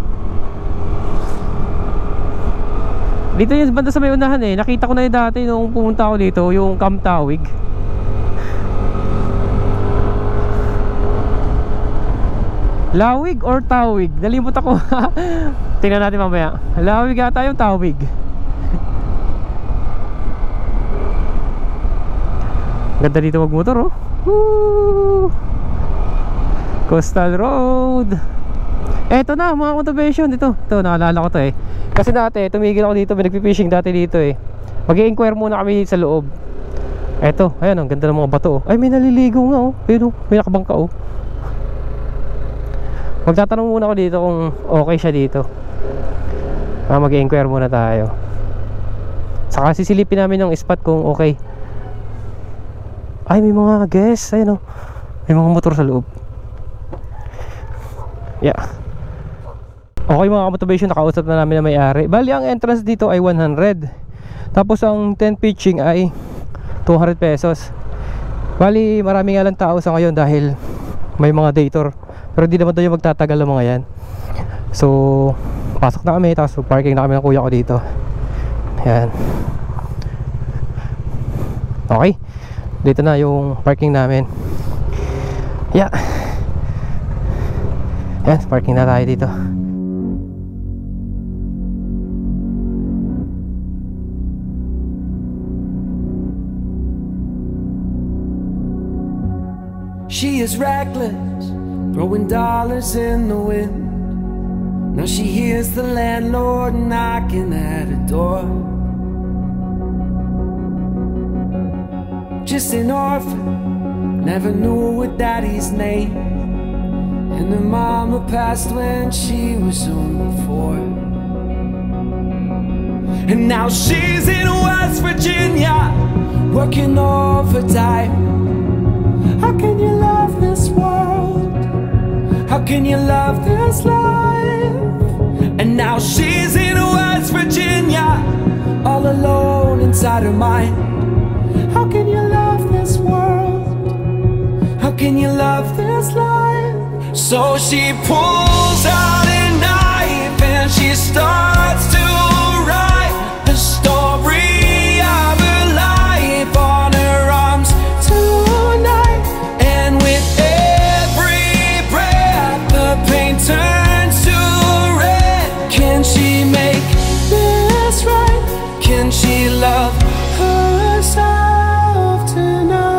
[SPEAKER 2] Dito yung banda sa may unahan eh. Nakita ko na yung dati nung pumunta ako dito, yung Camp Tawig. Lawig or Tawig? Nalimot ako. Tingnan natin mamaya. Lawig ata yung Tawig. Ganda dito magmotor oh. Woo! Coastal Road. Eto na mga motivation dito. Ito naalala ko to eh. Kasi dati tumigil ako dito, nagpi-fishing dati dito eh. Mag-i-inquire muna kami sa loob. Eto, ayan ang ganda ng mga bato oh. Ay may naliligo nga oh. Ayun oh, may nakabangka oh. Magtatanong muna ako dito kung okay siya dito. Mag-i-inquire muna tayo. Saka sisilipin namin yung spot kung okay. Ay may mga guests, ayun oh. May mga motor sa loob. Yeah. Okay mga motivation, nakausap na namin na may-ari. Bali ang entrance dito ay 100. Tapos ang tent pitching ay 200 pesos. Bali marami nga lang tao sa ngayon dahil may mga day tour. Pero di naman tayo magtatagal ang mga yan. So pasok na kami, tapos parking na kami ng kuya ko dito. Ayan. Okay, dito na yung parking namin. Yeah. Ayan, parking na tayo dito.
[SPEAKER 6] She is reckless, throwing dollars in the wind. Now she hears the landlord knocking at her door. Just an orphan, never knew her daddy's name, and her mama passed when she was only 4. And now she's in West Virginia, working overtime. How can you love this world? How can you love this life? And now she's in West Virginia, all alone inside her mind. How can you love this world? How can you love this life? So she pulls out a knife and she starts to write the story of her life on her arms tonight. And with every breath the pain turns to red. Can she make this right? Can she love herself tonight?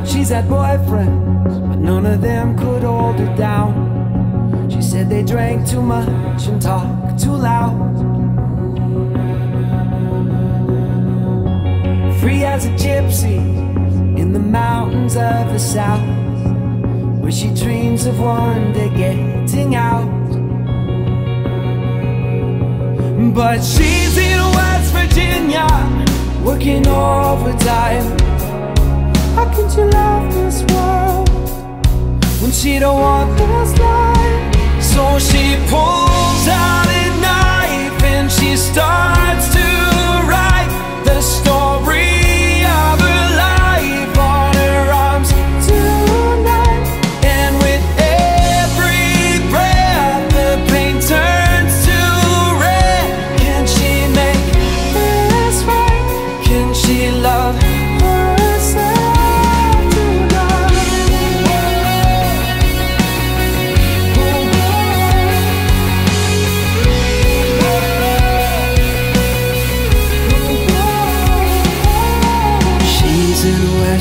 [SPEAKER 6] She's had boyfriends, but none of them could hold her down. She said they drank too much and talked too loud. Free as a gypsy in the mountains of the south, where she dreams of one day getting out. But she's in West Virginia, working overtime. How can you love this world when she don't want this life? So she pulls out a knife and she starts to write the story of her life on her arms tonight.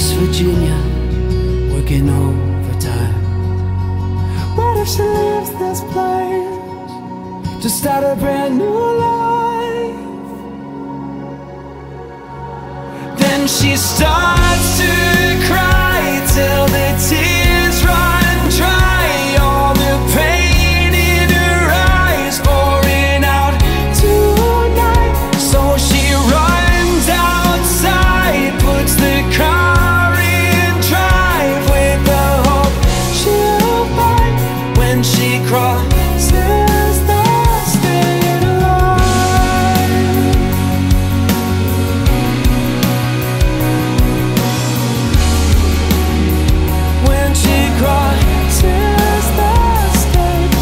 [SPEAKER 6] West Virginia, working overtime. What if she leaves this place to start a brand new life? Then she starts to cry till the tears run dry. All the pain in her eyes pouring out tonight. So she runs outside, puts the car in drive with the hope she'll find when she crosses the state line. When she crosses the state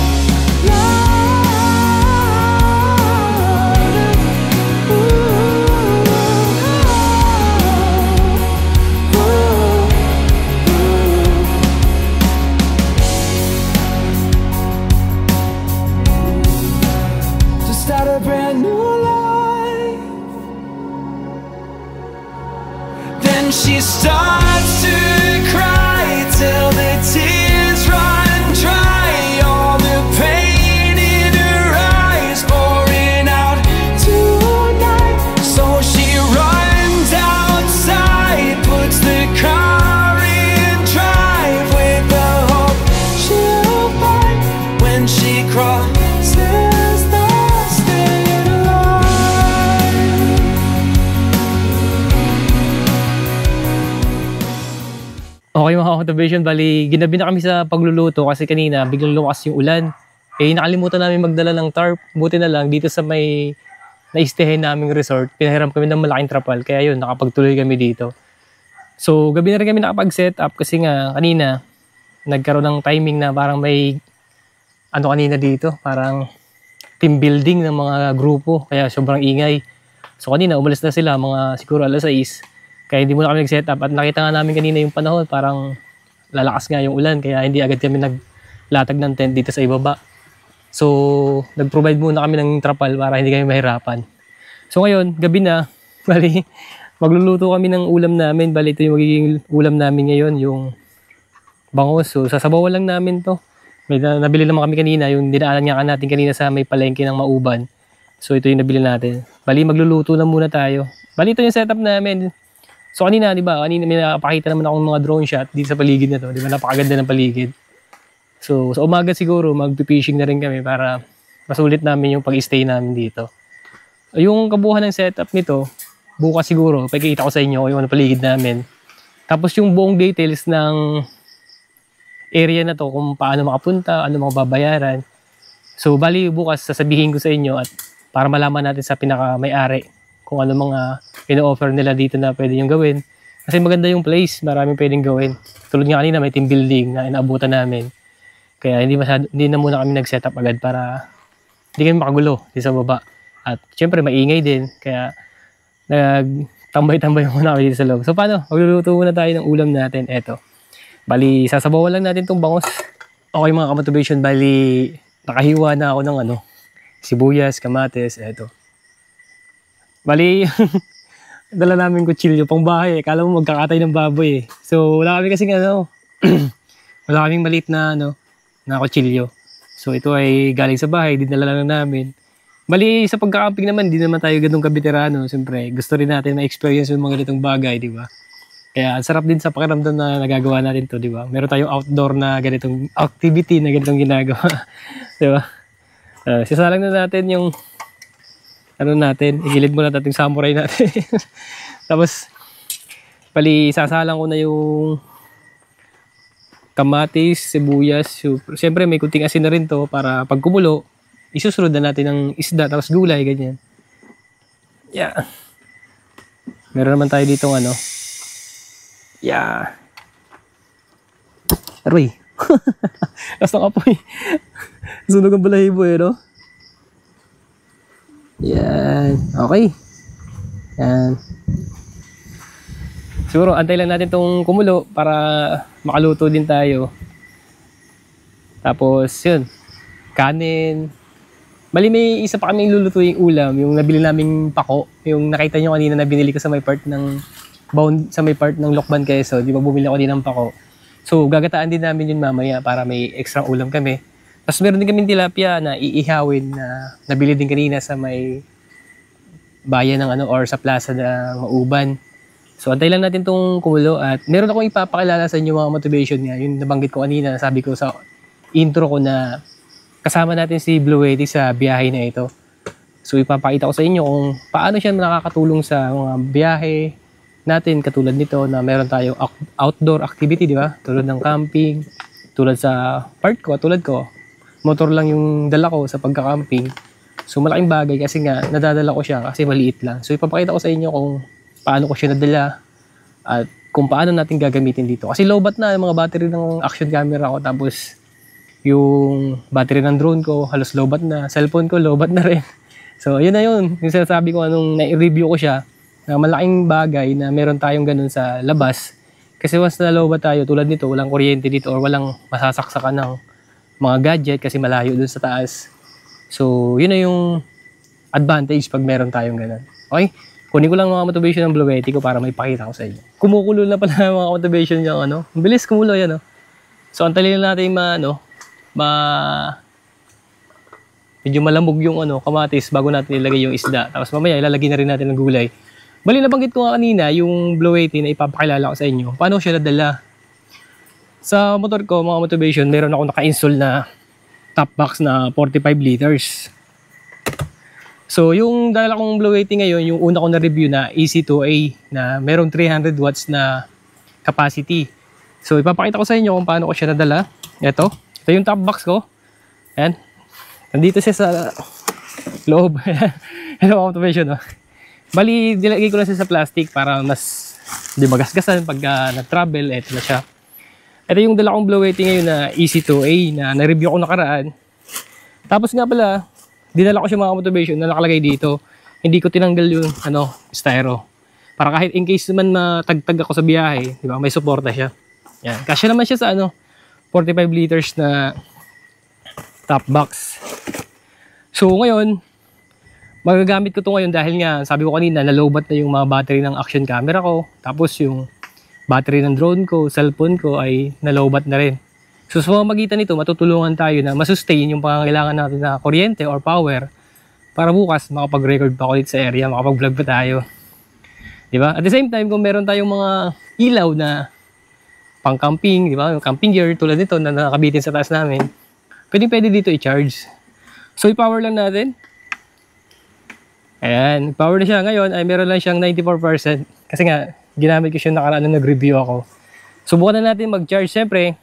[SPEAKER 6] line. To start a brand new life. Then she starts to cry till the tears run dry. All the pain in her eyes pouring out tonight. So she runs outside, puts the car in drive with the hope she'll find when she crosses the state line.
[SPEAKER 2] Okay mga motivation, bali ginabi na kami sa pagluluto kasi kanina biglang lumakas yung ulan. Eh nakalimutan namin magdala ng tarp. Buti na lang dito sa may na-stayhin naming resort, pinahiram kami ng malaking trapal. Kaya yun, nakapagtuloy kami dito. So gabi na rin kami nakapag-set up kasi nga kanina nagkaroon ng timing na parang may ano kanina dito, parang team building ng mga grupo. Kaya sobrang ingay. So kanina umalis na sila mga siguro alas 6. Kaya hindi muna kami nag-set up at nakita nga namin kanina yung panahon parang lalakas nga yung ulan kaya hindi agad kami naglatag ng tent dito sa ibaba. So nag-provide muna kami ng trapal para hindi kami mahirapan. So ngayon, gabi na, bali magluluto kami ng ulam namin. Bali ito yung magiging ulam namin ngayon, yung bangus. So sasabawan lang namin to. May nabili naman kami kanina, yung dinaanan nga natin kanina sa may palengke ng Mauban. So ito yung nabili natin. Bali magluluto na muna tayo. Bali ito yung setup namin. So kanina, di ba? Kanina may nakapakita naman akong mga drone shot dito sa paligid na to. Di ba? Napakaganda ng paligid. So sa umaga siguro, mag-fishing na rin kami para masulit namin yung pag-stay namin dito. Yung kabuuan ng setup nito, bukas siguro, pagkikita ko sa inyo yung ano paligid namin. Tapos yung buong details ng area na to, kung paano makapunta, ano mga babayaran. So bali bukas sasabihin ko sa inyo at para malaman natin sa pinaka-may-ari kung ano mga ino-offer nila dito na pwede yung gawin. Kasi maganda yung place, maraming pwedeng gawin. Tulad nga kanina, may team building na inaabutan namin. Kaya hindi na muna kami nag-setup agad para hindi kami makagulo dito sa baba. At syempre, maingay din. Kaya nagtambay-tambay muna kami dito sa loob. So paano? Magluluto muna tayo ng ulam natin. Eto. Bali, sasabawan lang natin itong bangus. Okay mga ka-motivation, bali nakahiwa na ako ng sibuyas, kamatis, eto. Bali, dala namin kutsilyo pang bahay. Kala mo magkakatay ng baboy eh. So, wala kami kasing wala kaming maliit na na kutsilyo. So, ito ay galing sa bahay, dinala lang namin. Bali, sa pagkakamping naman, di naman tayo ganun kabiterano. Siyempre, gusto rin natin ma-experience yung mga ganitong bagay, di ba? Kaya, ang sarap din sa pakiramdam na nagagawa natin to, di ba? Meron tayong outdoor na ganitong activity na ganitong ginagawa. Di ba? Sisalang na natin yung natin, igilid muna natin yung samurai natin. Tapos, bali, sasalang ko na yung kamatis, sibuyas. Siyempre, may kunting asin na rin to para pag kumulo, isusunod na natin ng isda, tapos gulay, ganyan. Yeah. Meron naman tayo ditong yeah. Aroy. Tapos nakapoy. Sunog ang balahibo no? Yan. Okay. Yan. Siguro, antay lang natin itong kumulo para makaluto din tayo. Tapos, yun. Kanin. Bali, may isa pa kami lulutuing ulam. Yung nabili naming pako. Yung nakita nyo kanina na binili ko sa may part ng bound sa may part ng Lokban Quezon. Di ba bumili ako din ng pako. So gagataan din namin yun mamaya para may extra ulam kami. Tapos meron din kaming tilapia na iihawin na nabili din kanina sa may bayan ng ano or sa plaza ng Mauban. So antay lang natin tong kumulo at meron akong ipapakilala sa inyo mga motivation nga. Yung nabanggit ko kanina, sabi ko sa intro ko na kasama natin si Blue Yeti sa biyahe na ito. So ipapakita ko sa inyo kung paano siya nakakatulong sa mga biyahe natin katulad nito na meron tayong outdoor activity, di ba? Tulad ng camping, tulad sa part ko, tulad ko. Motor lang yung dala ko sa pagka-camping. So malaking bagay kasi nga nadadala ko siya kasi maliit lang. So ipapakita ko sa inyo kung paano ko siya nadala at kung paano natin gagamitin dito. Kasi lowbat na yung mga battery ng action camera ko tapos yung battery ng drone ko halos lowbat na. Cellphone ko lowbat na rin. So yun na yun. Yung sinasabi ko anong na-review ko siya na malaking bagay na meron tayong ganun sa labas. Kasi once na lowbat tayo tulad nito walang kuryente dito or walang masasaksakan ng mga gadget kasi malayo dun sa taas. So yun na yung advantage pag meron tayong ganun. Okay? Kunin ko lang mga motivation ng Blue Yeti ko para may pakita ko sa inyo. Kumukulo na pala mga motivation niya ano. Ang bilis kumulo yan oh. So antalin na natin medyo malamog yung kamatis bago natin ilagay yung isda. Tapos mamaya ilalagay na rin natin ng gulay. Bali nabanggit ko nga kanina yung Blue Yeti na ipapakilala ko sa inyo. Paano siya nadala? Sa motor ko mga motivation, meron ako naka-install na top box na 45 liters. So yung dala kong Blue Yeti ngayon, yung una ko na review na EC2A na merong 300 watts na capacity. So ipapakita ko sa inyo kung paano ko siya nadala. Ito yung top box ko. Ayan. Nandito siya sa loob. Ito mga motivation. No? Bali, dilagay ko lang siya sa plastic para mas di magasgasan pagka nag-travel. Ito na siya. Ito yung dala kong Blue Yeti ngayon na EC2A na na-review ko nakaraan. Tapos nga pala, dinala ko siya mga motivation na nakalagay dito. Hindi ko tinanggal yung styro. Para kahit in case man matagtag ako sa biyahe, di ba, may suporta siya. Yan. Kasya naman siya sa 45 liters na top box. So ngayon, magagamit ko to ngayon dahil nga sabi ko kanina nalowbat na yung mga battery ng action camera ko. Tapos yung battery ng drone ko, cellphone ko ay nalowbat na rin. So sa pamamagitan nito, matutulungan tayo na masustain yung pangangailangan natin na kuryente or power para bukas makapag-record pa ako dito sa area, makapag-vlog pa tayo. Diba? At the same time, kung meron tayong mga ilaw na pang-camping, diba? Yung camping gear tulad nito na nakabitin sa taas namin, pwede dito i-charge. So i-power lang natin. Ayan, power na siya. Ngayon ay meron lang siyang 94% kasi nga ginamit ko siya nakaraan nung nag-review ako. Subukan na natin mag-charge. Siyempre,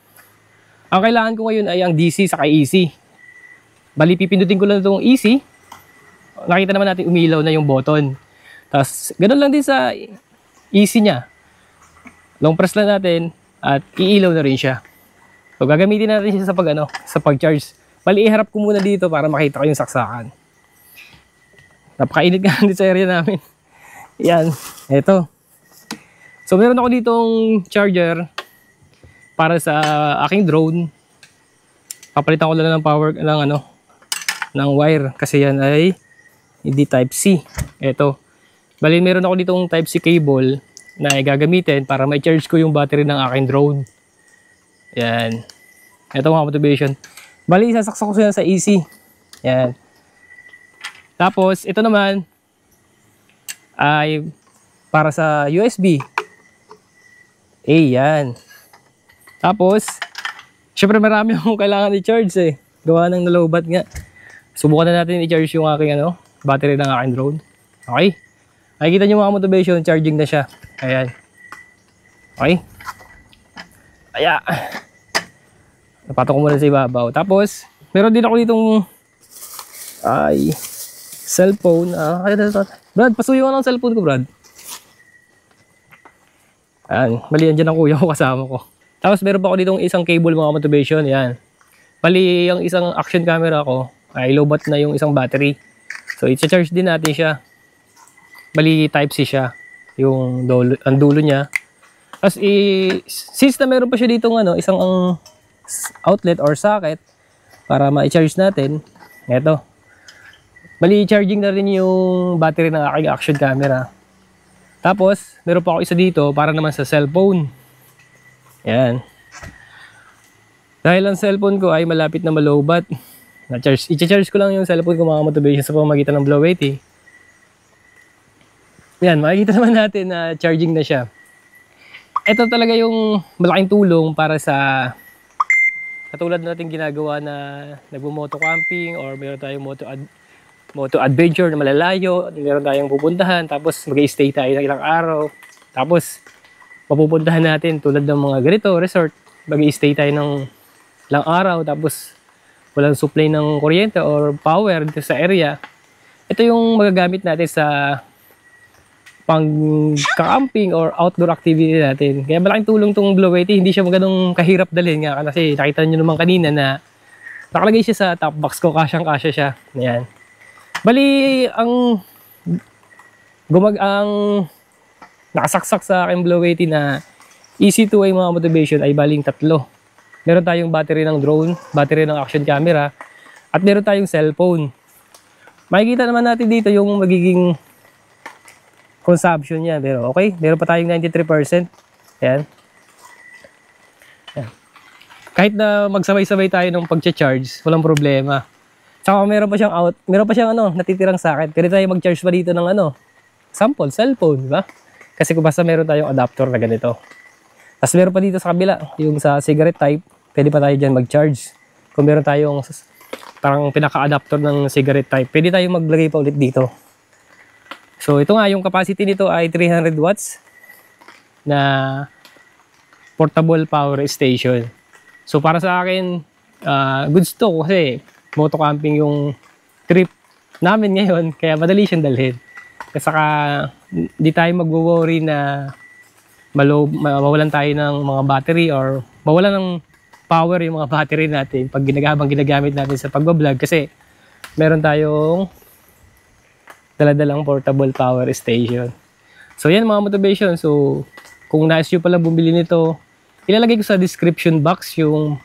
[SPEAKER 2] ang kailangan ko ngayon ay ang DC saka AC. Bali, pipindutin ko lang itong AC. Nakita naman natin umilaw na yung button. Tapos, ganun lang din sa AC niya. Long press lang natin at iilaw na rin siya. So, gagamitin natin siya sa pag-charge. Bali, iharap ko muna dito para makita ko yung saksakan. Napakainit nga dito sa area namin. Yan, eto. So, meron ako ditong charger para sa aking drone. Papalitan ko lang ng power ng wire kasi yan ay hindi type C. Ito. Bali meron ako ditong type C cable na gagamitin para ma-charge ko yung battery ng aking drone. Yan. Ito mga motivation. Bali sasaksak ko siya sa AC. Yan. Tapos ito naman ay para sa USB. Yan. Tapos, syempre marami akong kailangan i-charge gawa ng nalowbat nga. Subukan na natin i-charge yung aking battery ng aking drone. Okay? Nakikita nyo mga motivation, charging na siya. Ayan. Okay? Aya. Napatok ko muna sa ibabaw. Tapos, meron din ako ditong cellphone. Brad, pasuyo ka ng cellphone ko, Brad. Ayan. Bali, yan dyan ang kuya ko kasama ko. Tapos meron pa ako ditong isang cable mga motivation. Yan. Bali, yung isang action camera ko ay lowbat na yung isang battery. So, i-charge din natin siya. Bali, type C siya. Yung ang dulo niya. Tapos, since na meron pa siya ditong isang outlet or socket para ma-charge natin. Eto. Bali, charging na rin yung battery ng aking action camera. Tapos, meron pa ako isa dito para naman sa cellphone. Yan. Dahil ang cellphone ko ay malapit na malobat. I-charge ko lang yung cellphone ko mga motivation sa pamamagitan ng Blow 80. Yan, makikita naman natin na charging na siya. Ito talaga yung malaking tulong para sa katulad natin ginagawa na nagmo-moto camping or meron tayong moto adventure na malalayo, meron tayong pupuntahan, tapos mag-i-stay tayo ng ilang araw. Tapos mapupuntahan natin tulad ng mga ganito, resort, mag-i-stay tayo ng ilang araw, tapos walang supply ng kuryente or power dito sa area. Ito yung magagamit natin sa pang-camping or outdoor activity natin. Kaya malaking tulong tong Blow 80. Hindi siya ganong kahirap dalhin nga kasi nakita nyo naman kanina na nakalagay siya sa top box ko. Kasyang-kasya siya. Ayan. Bali, ang nakasaksak sa aking Blow 80 na easy to ay mga motivation ay baling 3. Meron tayong battery ng drone, battery ng action camera, at meron tayong cellphone. Makikita naman natin dito yung magiging consumption niya. Pero okay, meron pa tayong 93%. Ayan. Ayan. Kahit na magsabay-sabay tayo ng pag-charge, walang problema. Saka meron pa siyang natitirang socket. Pwede tayo mag-charge pa dito ng sample, cellphone, di ba? Kasi kung basta meron tayong adapter na ganito. Tapos meron pa dito sa kabila, yung sa cigarette type, pwede pa tayo dyan mag-charge. Kung meron tayong parang pinaka-adapter ng cigarette type, pwede tayong maglagay pa ulit dito. So ito nga, yung capacity nito ay 300 watts na portable power station. So para sa akin, goods to kasi moto camping yung trip namin ngayon, kaya madali siyang dalhin. Kasi saka di tayo mag-worry na mawalan tayo ng mga battery or mawalan ng power yung mga battery natin pag ginagamit natin sa pag-vlog kasi meron tayong dala-dalang portable power station. So yan mga motivation. So kung nais nyo pala bumili nito, ilalagay ko sa description box yung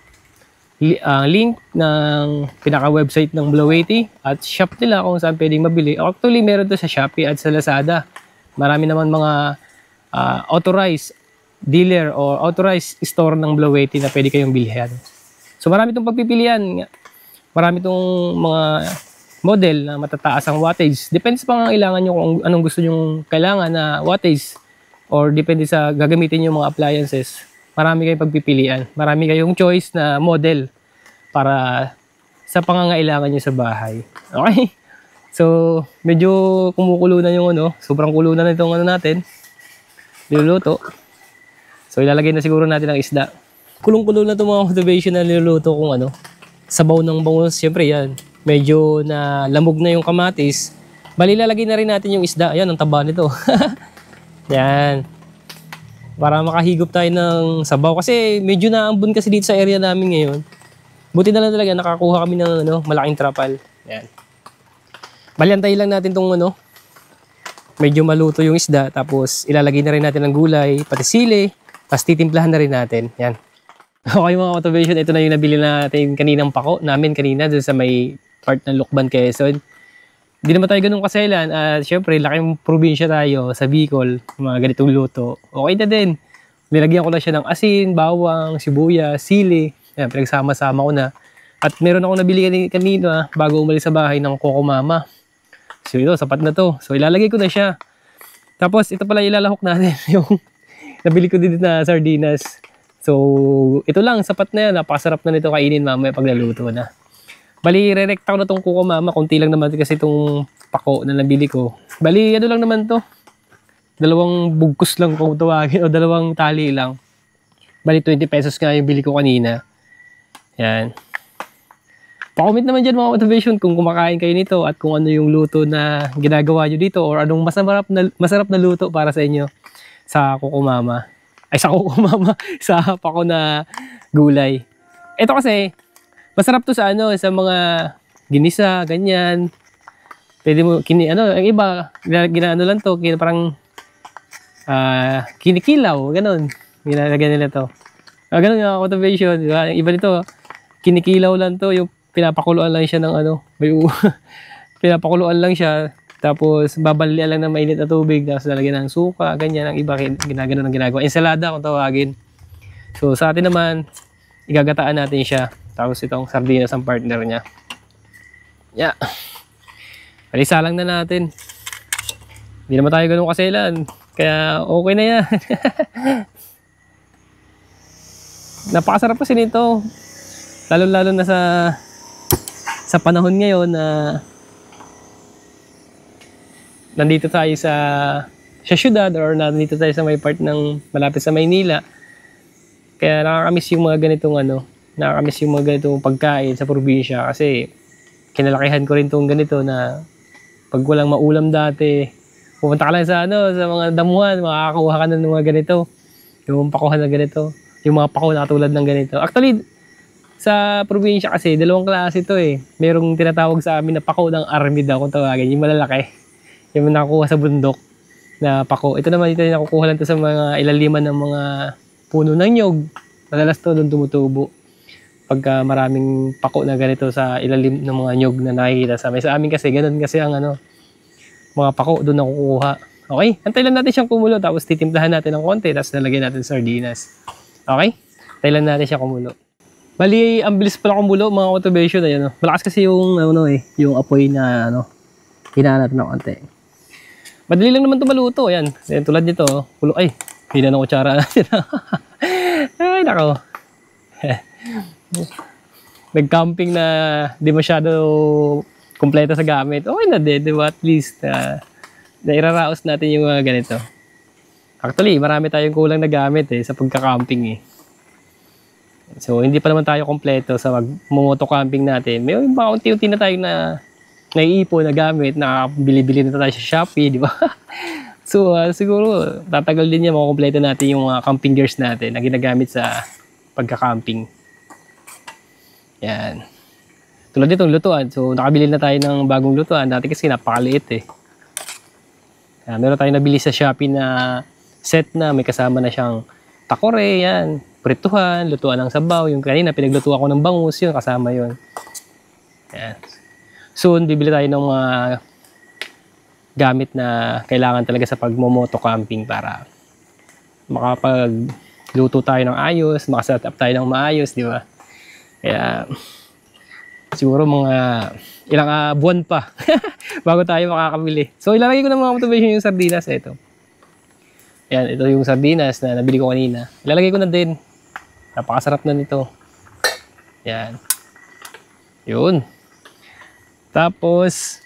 [SPEAKER 2] link ng pinaka-website ng Blow 80 at shop nila kung saan pwedeng mabili. Actually meron to sa Shopee at sa Lazada. Marami naman mga authorized dealer or authorized store ng Blow 80 na pwede kayong bilhin. So marami itong pagpipilian. Marami itong mga model na matataas ang wattage. Depende sa pangangailangan nyo kung anong gusto nyo kailangan na wattage or depende sa gagamitin nyo mga appliances. Marami kayong pagpipilian. Marami kayong choice na model para sa pangangailangan nyo sa bahay. Okay? So, medyo kumukulo na yung sobrang kulo na itong natin. Niluluto. So, ilalagay na siguro natin ang isda. Kulong-kulo na itong mga motivation na niluluto kung sabaw ng bangus. Siyempre yan. Medyo na lamog na yung kamatis. Bali, lalagay na rin natin yung isda. Ayan, ang taba nito. Yan. Para makahigop tayo ng sabaw. Kasi medyo naambon kasi dito sa area namin ngayon. Buti na lang talaga nakakuha kami ng malaking trapal. Yan. Bali, antayin lang natin itong medyo maluto yung isda. Tapos ilalagay na rin natin ng gulay, pati sili. Tapos titimplahan na rin natin. Yan. Okay mga motivation, ito na yung nabili natin kaninang pako namin kanina doon sa may part ng Lucban, Quezon. Hindi naman tayo ganun kaselan at syempre laking probinsya tayo sa Bicol, mga ganitong luto. Okay na din. Nilagyan ko na siya ng asin, bawang, sibuyas, sili. Yan, pinagsama-sama ko na. At meron ako nabili kanina bago umalis sa bahay ng Coco Mama. So ito, sapat na to. So ilalagay ko na siya. Tapos ito pala ilalahok natin yung nabili ko din na sardinas. So, ito lang, sapat na yan. Napakasarap na nito kainin mamaya pag naluto na. Bali, re-recta ko na itong Coco Mama. Kunti lang naman kasi itong pako na nabili ko. Bali, lang naman to. 2 bugkos lang kung tawagin o 2 tali lang. Bali, 20 pesos nga yung bili ko kanina. Yan. Pa-comment naman dyan mga motivation kung kumakain kayo nito at kung ano yung luto na ginagawa nyo dito or anong masarap na luto para sa inyo sa Coco Mama. Ay, sa Coco Mama, sa pako na gulay. Ito kasi, masarap to sa sa mga ginisa, ganyan. Pwede mo, ang iba, ginaano lang to, parang kinikilaw, ganun. Ginalagyan nila to. Ganun yung motivation, di ba? Yung iba nito, kinikilaw lang to, yung pinapakuluan lang siya ng pinapakuluan lang siya, Tapos babalian lang ng mainit na tubig, tapos lalagyan ng suka, ganyan ang iba ginagano ng ginagawa. Ensalada kung tawagin. So sa atin naman, igagataan natin siya. Tapos itong sardinas ang partner niya. Yeah. Palisalang na natin. Hindi naman tayo ganun kaselan. Kaya okay na yan. Napakasarap kasi nito. Lalo-lalo na sa panahon ngayon na nandito tayo sa syudad or nandito tayo sa may part ng malapit sa Maynila. Kaya nakakamiss yung mga ganitong nakakamiss yung mga ganitong pagkain sa probinsya kasi kinalakihan ko rin tong ganito na pag walang maulam dati, pupunta ka lang sa mga damuhan, makakakuha ka ng mga ganito. Yung pakuhan na ganito. Yung mga pako na tulad ng ganito. Actually, sa probinsya kasi, dalawang klase ito eh. Merong tinatawag sa amin na pako ng army daw kung tawagin. Yung malalaki. Yung nakukuha sa bundok na pako. Ito naman ito yung nakukuha lang ito sa mga ilaliman ng mga puno ng nyog. Madalas to doon tumutubo. Pagka maraming pako na ganito sa ilalim ng mga nyog na nakikita sa amin kasi ganun kasi ang mga pako doon nakukuha. Okay, antay lang natin siyang kumulo tapos titimplahan natin ng konti tapos nalagyan natin sardinas. Okay, antay lang natin siya kumulo. Bali, ang bilis pala kumulo mga automation. Ayan, malakas kasi yung yung apoy na hinaan natin ng konti. Madali lang naman ito maluto. Ayan, tulad nito kulo. Ay, hindi na ng kutsara natin. Ay, nako. Nag-camping na di masyado kompleto sa gamit. Okay na din, di ba? At least nairaraos natin yung mga ganito. Actually, marami tayong kulang na gamit sa pagka-camping eh. So, hindi pa naman tayo kompleto sa mag-moto-camping natin. May mga unti-unti na tayo na naiipon na gamit, nakabili-bili na tayo sa Shopee, di ba? So, siguro, tatagal din yan, makukompleto natin yung mga camping gears natin na ginagamit sa pagka-camping. Yan. Tulad nitong lutuan. So, nakabili na tayo ng bagong lutuan. Dati kasi napakaliit eh. Meron tayong nabili sa Shopee na set na may kasama na siyang takore, yan. Prituhan, lutuan ng sabaw. Yung kanina, pinaglutuan ko ng bangus, yun, kasama yun. Yan. Soon, bibili tayo ng mga gamit na kailangan talaga sa pagmomoto camping para makapagluto tayo ng ayos, makaset up tayo ng maayos, di ba? Kaya, siguro mga ilang buwan pa bago tayo makakabili. So, ilalagay ko ng mga motivation yung sardinas. Ito. Ayan, ito yung sardinas na nabili ko kanina. Ilalagay ko na din. Napakasarap na nito. Ayan. Yun. Tapos,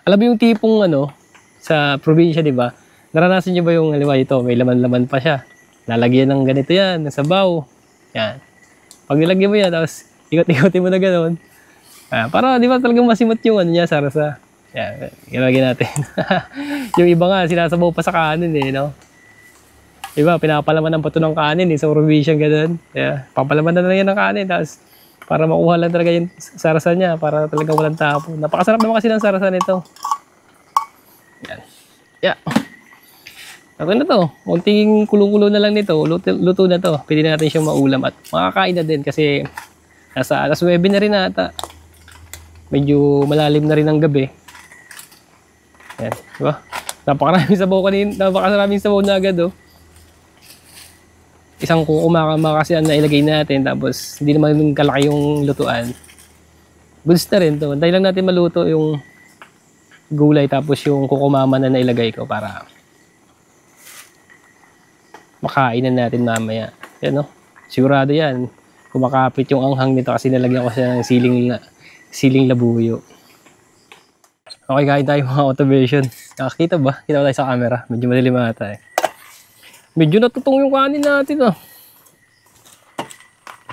[SPEAKER 2] alam mo yung tipong sa probinsya, di ba? Naranasan nyo ba yung, halimbawa ito, may laman-laman pa siya. Lalagyan ng ganito yan, ng sabaw. Yan. Pag nilagyan mo yan, tapos ikot-ikotin mo na gano'n. Para, di ba, talagang masimot yung niya, sarasa. Yan, ilagyan natin. Yung iba nga, sinasabaw pa sa kanin no? Diba, pinapalaman ng pato ng kanin sa probinsya, gano'n. Yeah, papalaman na lang yan ng kanin, tapos para makuha lang talaga yung sarasa niya, para talaga walang tapo. Napakasarap naman kasi ng sarasa nito. Yan. Yeah. Okay na to. Kunting kulo-kulo na lang nito. Luto na to. Pwede na natin siyang maulam at makakain na din kasi nasa alas 9 na rin ata. Medyo malalim na rin ang gabi. Yan. Diba? Napakaraming sabaw kanina. Napakaraming sabaw na agad Isang kukumakama kasi ang nailagay natin. Tapos hindi naman kalaki yung lutuan. Goods na rin to. Dahil lang natin maluto yung gulay tapos yung kukumama na nailagay ko para makainan natin mamaya. Yan sigurado yan. Kumakapit yung anghang nito kasi nalagyan ko siya ng siling labuyo. Okay, kain tayo mga automation. Nakakita ba? Kita ba tayo sa camera? Medyo madilim ata Medyo natutong yung kanin natin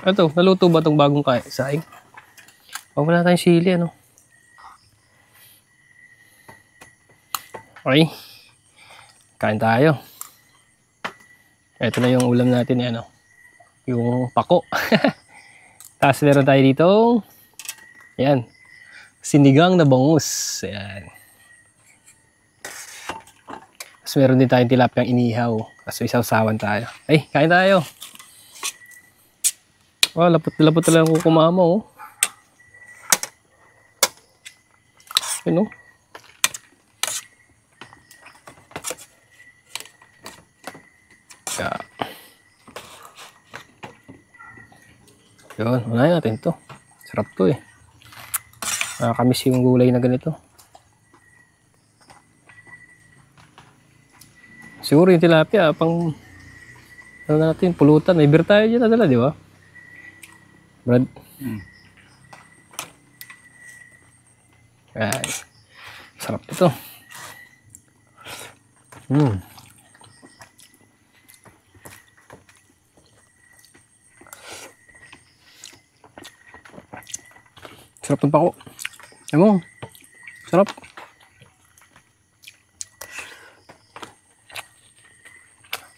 [SPEAKER 2] Ito, naluto ba itong bagong saing? Wala tayong sili Okay. Kain tayo. Ito na yung ulam natin yung pako. Tapos meron tayo dito. Ayan. Sinigang na bangus. Ayan. Tapos meron din tayong tilapiyang inihaw. Tapos isaw-sawan tayo. Ay, kain tayo. Oh, lapot-lapot talaga ang kukumama Yun Yeah. Yun, unahin natin to. Sarap to eh. Nakakamiss yung gulay na ganito. Siguro yung tilapia, pang ano natin, pulutan. May beer tayo dyan nadala, di ba? Brad? Ay, sarap ito. Sarap ng pako. Ewan mo, sarap.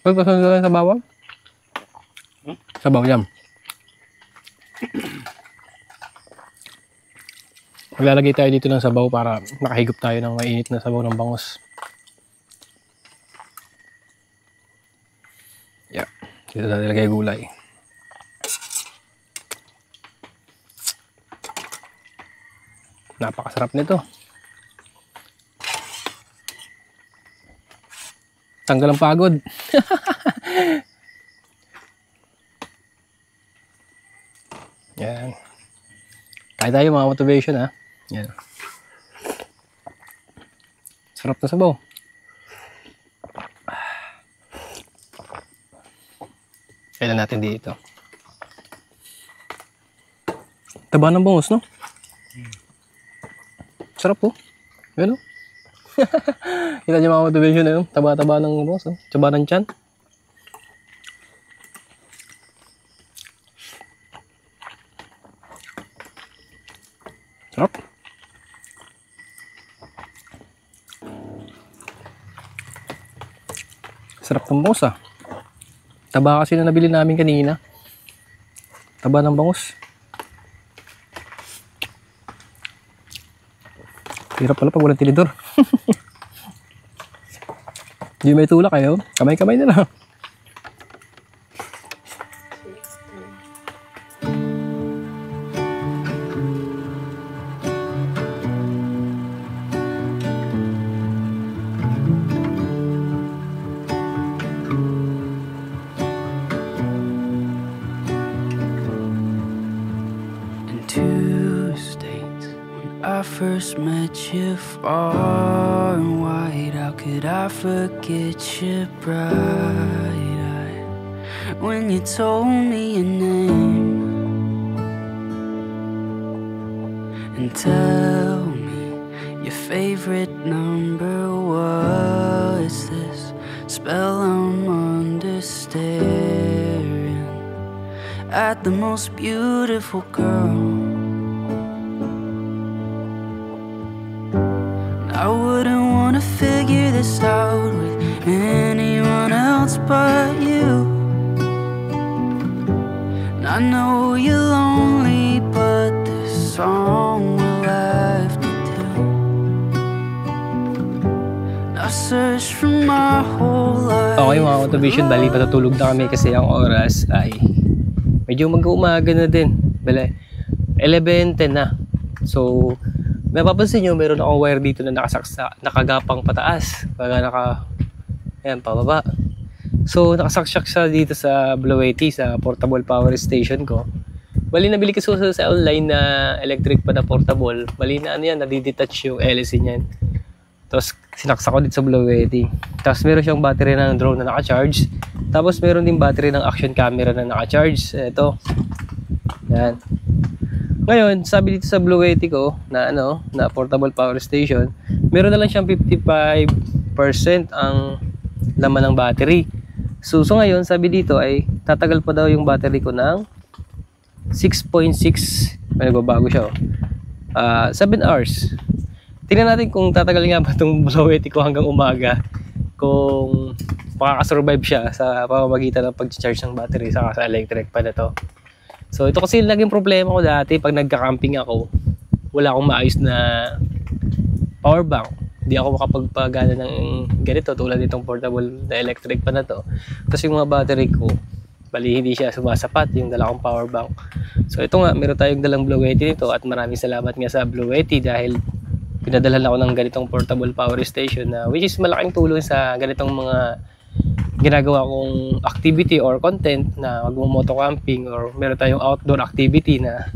[SPEAKER 2] Pagpasan na lang sa bawang? Sabaw yan. Maglalagay tayo dito ng sabaw para nakahigop tayo ng mainit na sabaw ng bangus. Yeah. Dito natin ilagay gulay. Napakasarap nito. Tanggal ang pagod. Yan. Kaya tayo mga motivation ha. Yan. Sarap na sabaw. Kailan natin dito. Taba ng bangus, no? Sarap po. Yan o. Kita niyo mga motivation na yun. Taba-taba ng bangus. Taba ng tiyan. Sarap. Sarap ng bangus ah. Taba kasi na nabili namin kanina. Taba ng bangus. Hirap pala pag walang tinidor. Hindi may tulak kayo. Kamay-kamay na lang.
[SPEAKER 6] I first met you far and wide, how could I forget your bright eye when you told me your name? And tell me your favorite number, was this spell I'm under staring at the most beautiful girl. I wouldn't want to figure this out with anyone else but you. And I know you're lonely, but this song will have to do. I've searched for my whole life.
[SPEAKER 2] Okay mga motivation, bali patutulog na kami kasi ang oras ay medyo mag-umaga na din. Bale, 11:10 na. So, mapapansin nyo, meron akong wire dito na nakasaksa, nakagapang pataas. Baga ayan, pababa. So, nakasaksak siya dito sa Bloeti, sa portable power station ko. Bali, nabili ko sa online na electric pa na portable. Bali na ano yan, nadidetach yung LC niyan. Tapos, sinaksak ko dito sa Bloeti. Tapos, meron siyang battery ng drone na naka-charge. Tapos, meron din battery ng action camera na naka-charge. Ito. Yan. Ngayon, sabi dito sa Bloeti ko na na portable power station, meron na lang siyang 55% ang laman ng battery. So ngayon, sabi dito ay tatagal pa daw yung battery ko ng 6.6, may nagbabago siya 7 hours. Tingnan natin kung tatagal nga ba itong Bloeti ko hanggang umaga, kung makakasurvive siya sa pamamagitan ng pag-charge ng battery sa electric pa na to. So ito kasi naging problema ko dati pag nagka-camping ako, wala akong maayos na power bank. Hindi ako makapagpagana ng ganito tulad nitong portable na electric pa na to. Kasi yung mga battery ko, bali hindi siya sumasapat yung dala kong power bank. So ito nga, meron tayong dalang Bloeti nito at maraming salamat nga sa Bloeti dahil pinadalhan ako ng ganitong portable power station na which is malaking tulong sa ganitong mga ginagawa kong activity or content na magmo-moto camping or meron tayong outdoor activity na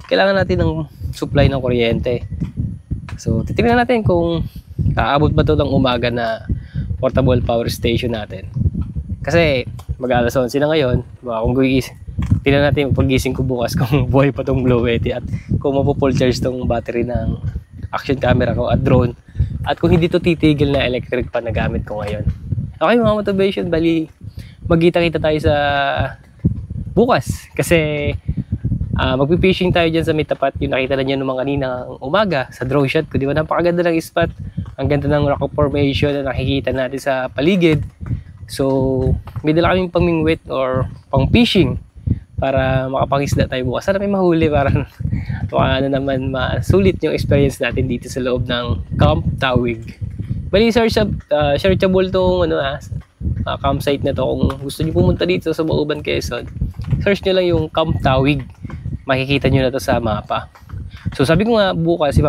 [SPEAKER 2] kailangan natin ng supply ng kuryente. So titingnan natin kung aabot ba ito ng umaga na portable power station natin. Kasi mag-alas 11 na ngayon, baka kung tingnan natin pag-gising ko bukas kung buhay pa tong Blowetty at kung mapo-full charge tong battery ng action camera ko at drone, at kung hindi to titigil na electric pa na gamit ko ngayon. Okay mga motivation, bali magkita-kita tayo sa bukas kasi magpipishing tayo dyan sa may tapat. Yung nakita na nyo naman kanina umaga sa drone shot ko, di ba napakaganda ng spot, ang ganda ng rock formation na nakikita natin sa paligid. So may dala kaming pangmingwit or pang fishing para makapangisda tayo bukas. Sana may mahuli para ano naman masulit yung experience natin dito sa loob ng Camp Tawig. Bali searchable tong campsite na to. Kung gusto niyo pumunta dito sa Mauban, Quezon, search niyo lang yung Camp Tawig. Makikita niyo na to sa mapa. So sabi ko nga bukas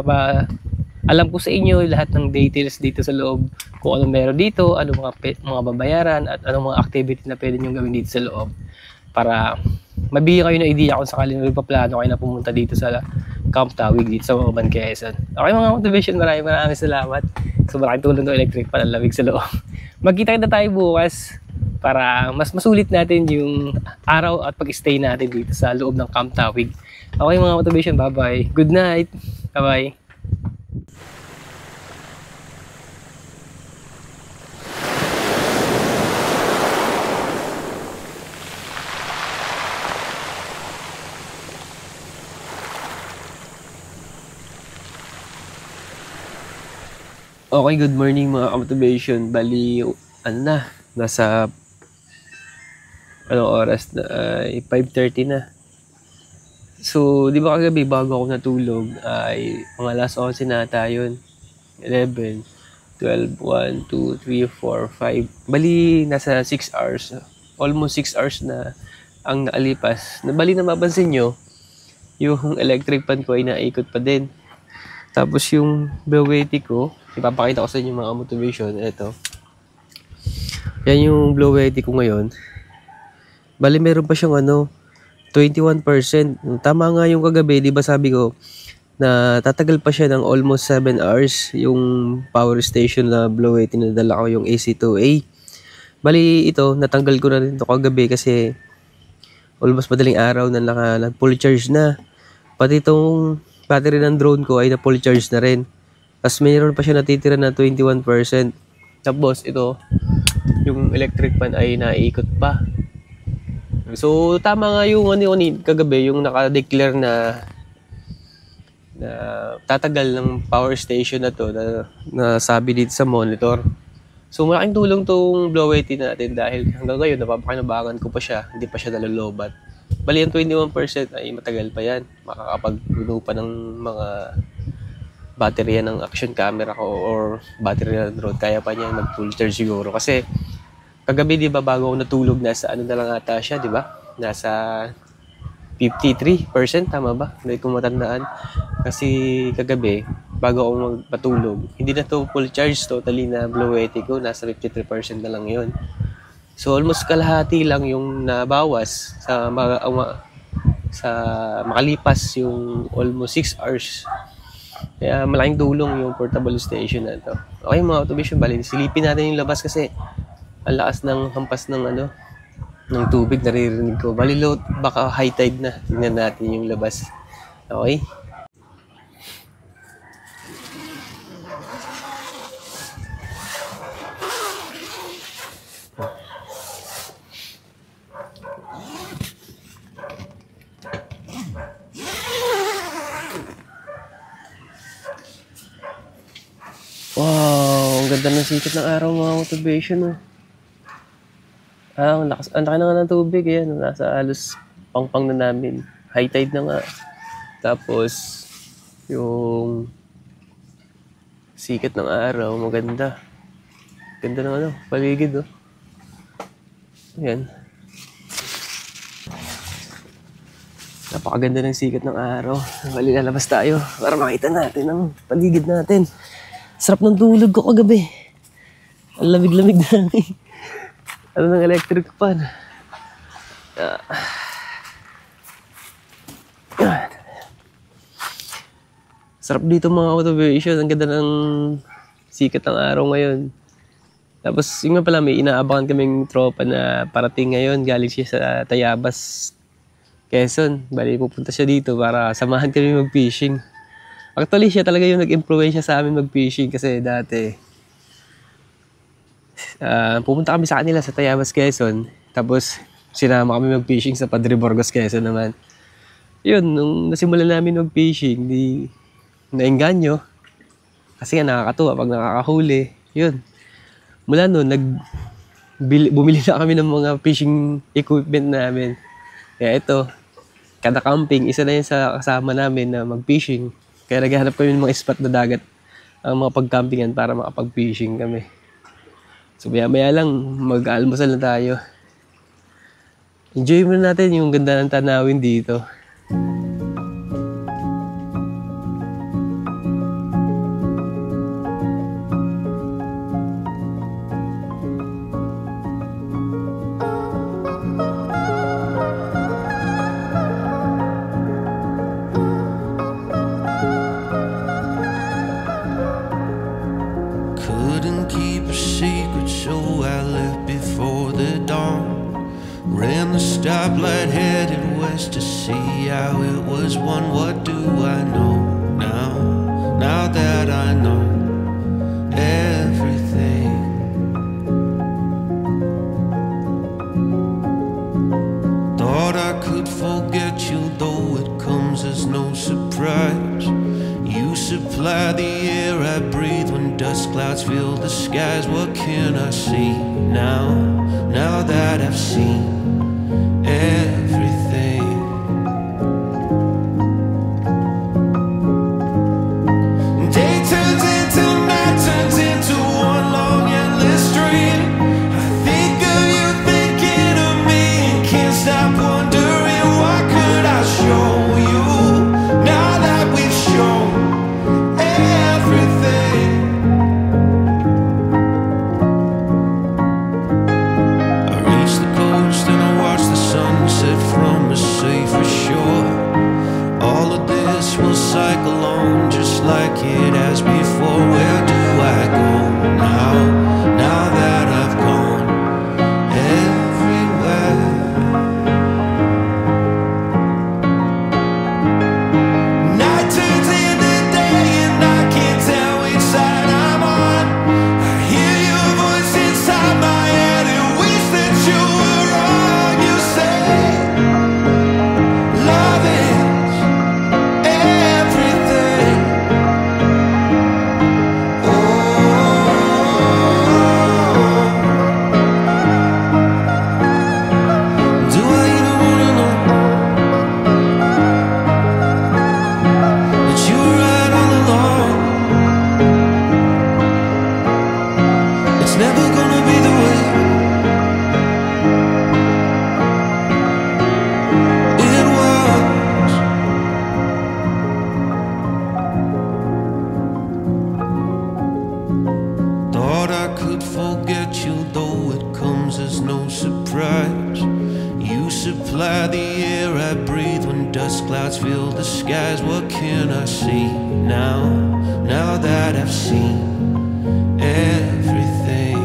[SPEAKER 2] alam ko sa inyo lahat ng details dito sa loob, kung ano meron dito, ano mga babayaran at anong mga activity na pwede nyo gawin dito sa loob para mabigyan kayo ng idea kung sakali nagpaplano kayo na pumunta dito sa Camp Tawig dito sa Mauban, Quezon. Okay mga motivation, maraming salamat. So malaking tulong ng electric pan, lamig sa loob. Magkita-kita tayo bukas para mas masulit natin yung araw at pag-stay natin dito sa loob ng Camp Tawig. Okay mga motivation, bye-bye. Good night. Bye-bye. Okay, good morning mga ka-motivation. Bali, nasa oras na 5:30 na. So, di ba kagabi bago ako natulog ay mga alas 11 na tayo. 11, 12, 1, 2, 3, 4, 5. Bali, nasa 6 hours. Almost 6 hours na ang naalipas. Bali na mapansin nyo, yung electric pan ko ay naikot pa din. Tapos yung Blowetty ko, ipapakita ko sa inyo mga motivation. Ito. Yan yung Blowetty ko ngayon. Bali meron pa siyang 21%. Tama nga yung kagabi, di ba sabi ko na tatagal pa siya ng almost 7 hours yung power station na Blowetty na dala ko, yung AC2A. Bali ito, natanggal ko na rin ito kagabi kasi almost madaling araw na nag-full charge na. Pati itong battery ng drone ko ay na full charge na rin. Tapos mayroon pa siya natitira na 21%. Tapos ito, yung electric pan ay naiikot pa. So tama nga yung kagabi, yung naka-declare na tatagal ng power station na to na sabi dito sa monitor. So malaking tulong tong Blowetty natin dahil hanggang ngayon napapakinabangan ko pa siya, hindi pa siya nalolobat. Bali yung 21% ay matagal pa yan. Makakapagpuno pa ng mga battery ng action camera ko or battery ng drone. Kaya pa niya mag-full charge siguro. Kasi kagabi di ba bago ako natulog, nasa na lang ata siya, di ba? Nasa 53%, tama ba? Hindi ko matandaan. Kasi kagabi, bago ako magpatulog, hindi na to full charge totally na Blowetty ko. Nasa 53% na lang yun. So almost kalahati lang yung nabawas sa makalipas yung almost 6 hours. Kaya malaking tulong yung portable station na ito. Okay mga motivation, bali silipin natin yung labas kasi ang lakas ng hampas ng ng tubig naririnig ko. Bali low, baka high tide na. Tingnan natin yung labas. Okay? Wow, ang ganda ng sikat ng araw mga motivation. Ang laki na nga ng tubig. Ayan, nasa halos pangpang na namin. High tide na nga. Tapos, yung sikat ng araw, maganda. Ganda ng paligid. Ayan. Napakaganda ng sikat ng araw. Bali, lalabas tayo para makita natin ang paligid natin. Sarap ng tulog ko kagabi. Ang lamig-lamig na. Ano ng electric fan? Sarap dito mga motivation. Ang ganda ng sikat ng araw ngayon. Tapos yung nga pala, may inaabangan kaming tropa na parating ngayon. Galing siya sa Tayabas, Quezon. Bali, pupunta siya dito para samahan kami mag-fishing. Actually, siya talaga yung nag-impluwensya sa amin mag-fishing kasi dati pupunta kami sa kanila sa Tayabas, Quezon. Tapos sinama kami mag-fishing sa Padre Burgos, Quezon naman. Yun, nung nasimulan namin mag-fishing, di naengganyo. Kasi nga nakakatuwa pag nakakahuli. Yun. Mula noon, bumili na kami ng mga fishing equipment namin. Kaya ito, kada camping, isa na yun sa kasama namin na mag-fishing. Kaya naghahanap kami ng mga spot na dagat ang mga pag-campingan para makapag-fishing kami. So maya-maya lang, mag-almusal na tayo. Enjoy muna natin yung ganda ng tanawin dito.
[SPEAKER 1] Couldn't keep a secret, so I left before the dawn. Ran the stoplight headed west to see how it was won. What do I know now? Now that I know everything. Thought I could forget you, though it comes as no surprise. You supply the air I breathe when dust clouds fill the skies. What can I see now? Now that I've seen everything. Day turns into night, turns into one long endless dream. I think of you thinking of me and can't stop wondering what could I show you now that we've shown everything. I reach the coast and I watch the sunset from a safer shore. All of this will cycle on just like it has before. Where do I go now? Now that I've gone everywhere. Night turns into day and I can't tell which side I'm on. I hear your voice inside my head and wish that you were wrong. You say love is everything. Do I even wanna know that you were right all along? It's never gonna be the way it was. Thought I could forget you, though it comes as no surprise. You supply the air I breathe when dust clouds fill the skies. What can I see now? Now that I've seen everything.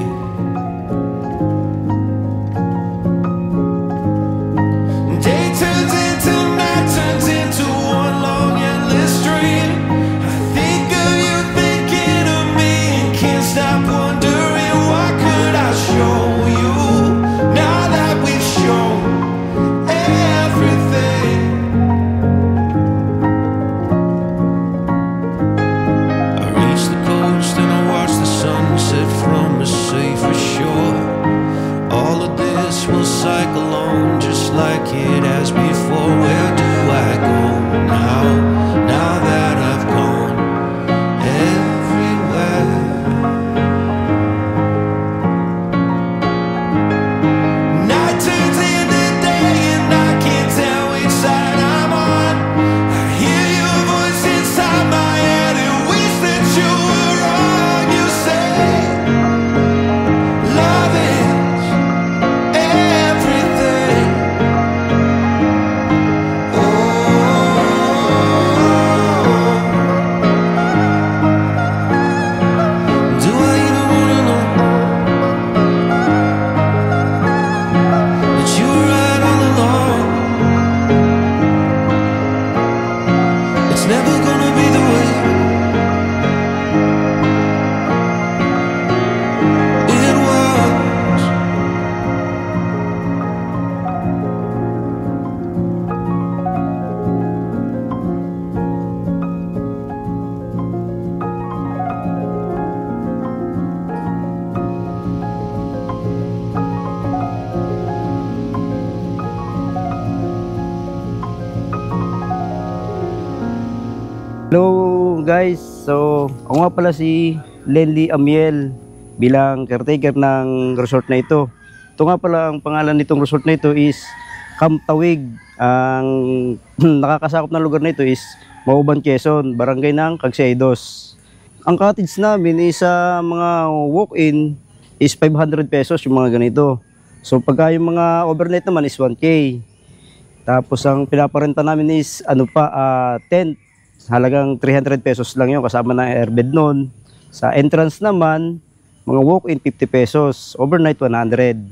[SPEAKER 1] Day turns into night, turns into one long endless dream. I think of you thinking of me and can't stop wondering what could I show you now that we've shown everything. I reach the coast and I watch the sunset from a safer shore. All of this will cycle on just like it has before. Where do I go now? Now that I've gone everywhere. Night turns into day and I can't tell which side I'm on. I hear your voice inside my head and wish that you were wrong. You say love is
[SPEAKER 7] guys, so ako nga pala si Lenly Amiel bilang caretaker ng resort na ito. Ito nga pala ang pangalan nitong resort na ito is Camp Tawig. Ang nakakasakop na lugar na ito is Mauban, Quezon, barangay ng Cagsaidos. Ang cottage namin is mga walk-in is 500 pesos yung mga ganito. So pagka yung mga overnight naman is 1K. Tapos ang pinaparenta namin is tent. Halagang 300 pesos lang yun kasama ng airbed nun. Sa entrance naman, mga walk-in 50 pesos, overnight 100.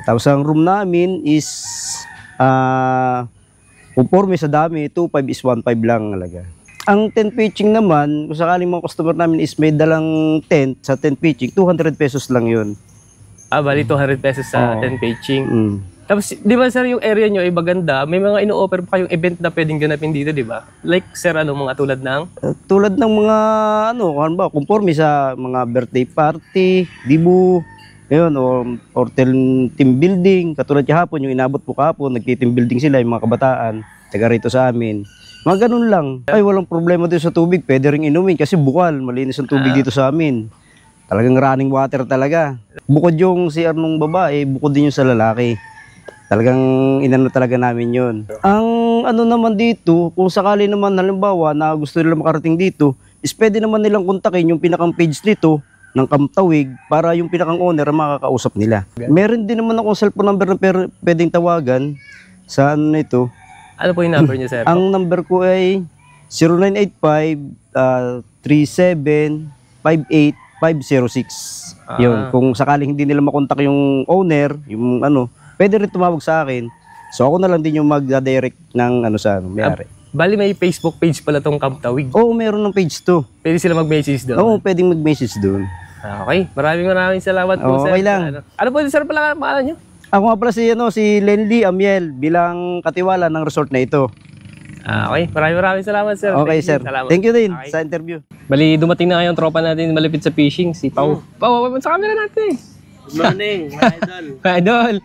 [SPEAKER 7] Tapos ang room namin is conforme sa dami, 2.5 is 1.5 lang halaga. Ang tent pitching naman, kung sakaling mga customer namin is may dalang tent sa tent pitching, 200 pesos lang yun.
[SPEAKER 2] Bali 200 pesos sa tent pitching. Tapos, di ba sir, yung area nyo ay maganda, may mga ino-offer pa kayong event na pwedeng ganapin dito, di ba? Like, sir, mga tulad ng?
[SPEAKER 7] Tulad ng mga, conforme sa mga birthday party, dibu, yun, or team building. Katulad kahapon, yung inabot po kahapon, nagti-team building sila, yung mga kabataan, taga rito sa amin. Mga ganun lang. Ay, walang problema dito sa tubig, pwede rin inumin kasi bukal, malinis ang tubig dito sa amin. Talagang running water talaga. Bukod yung CR nung babae, bukod din yung sa lalaki. Talagang inano talaga namin yun. Ang naman dito, kung sakali naman halimbawa na gusto nila makarating dito, is pwede naman nilang kontakin yung pinakang page nito ng Camp Tawig para yung pinakang owner makakausap nila. Meron din naman akong cellphone number na pwedeng tawagan sa nito.
[SPEAKER 2] Ano po yung number niyo, sir?
[SPEAKER 7] Ang number ko ay 0985-3758-506. Yun, kung sakaling hindi nila makontak yung owner, yung pwede rin tumawag sa akin. So ako na lang din yung magda-direct ng may-ari.
[SPEAKER 2] Bali may Facebook page pala tong Camp Tawig.
[SPEAKER 7] Oo, meron ng page to.
[SPEAKER 2] Pwede sila mag-message doon?
[SPEAKER 7] Oo, pwedeng mag-message doon.
[SPEAKER 2] Okay, maraming salamat po, sir.
[SPEAKER 7] Okay lang.
[SPEAKER 2] Ano po, sir, pala pangalan nyo?
[SPEAKER 7] Ako nga pala si Lenly Amiel bilang katiwala ng resort na ito.
[SPEAKER 2] Okay, maraming salamat, sir.
[SPEAKER 7] Okay, sir.
[SPEAKER 2] Salamat.
[SPEAKER 7] Thank you din
[SPEAKER 2] Okay.
[SPEAKER 7] sa interview.
[SPEAKER 2] Bali, dumating na ngayong tropa natin malapit sa fishing, si Pau. Pau, sa camera natin.
[SPEAKER 8] Good morning, mga idol.
[SPEAKER 2] Idol.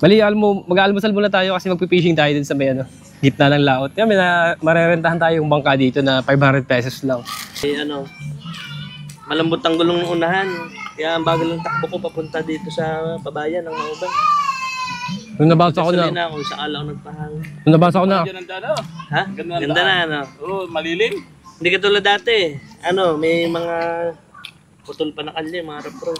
[SPEAKER 2] Bali, mag-aalmusal muna tayo kasi magpipishing tayo dun sa may gitna ng laot. Yan, may marerentahan tayong bangka dito na 500 pesos lang.
[SPEAKER 8] Malambot ang gulong ng unahan. Kaya ang bagal ng takbo ko papunta dito sa pabayan ng Mauban.
[SPEAKER 2] Nung nabasa ko na.
[SPEAKER 8] Gasolina kung saan ako nagpahang.
[SPEAKER 2] Nung nabasa ko na.
[SPEAKER 8] Ha? Ganda na, Oo, malilim. Hindi ka tulad dati. May mga putol pa na kalye, mga rough road.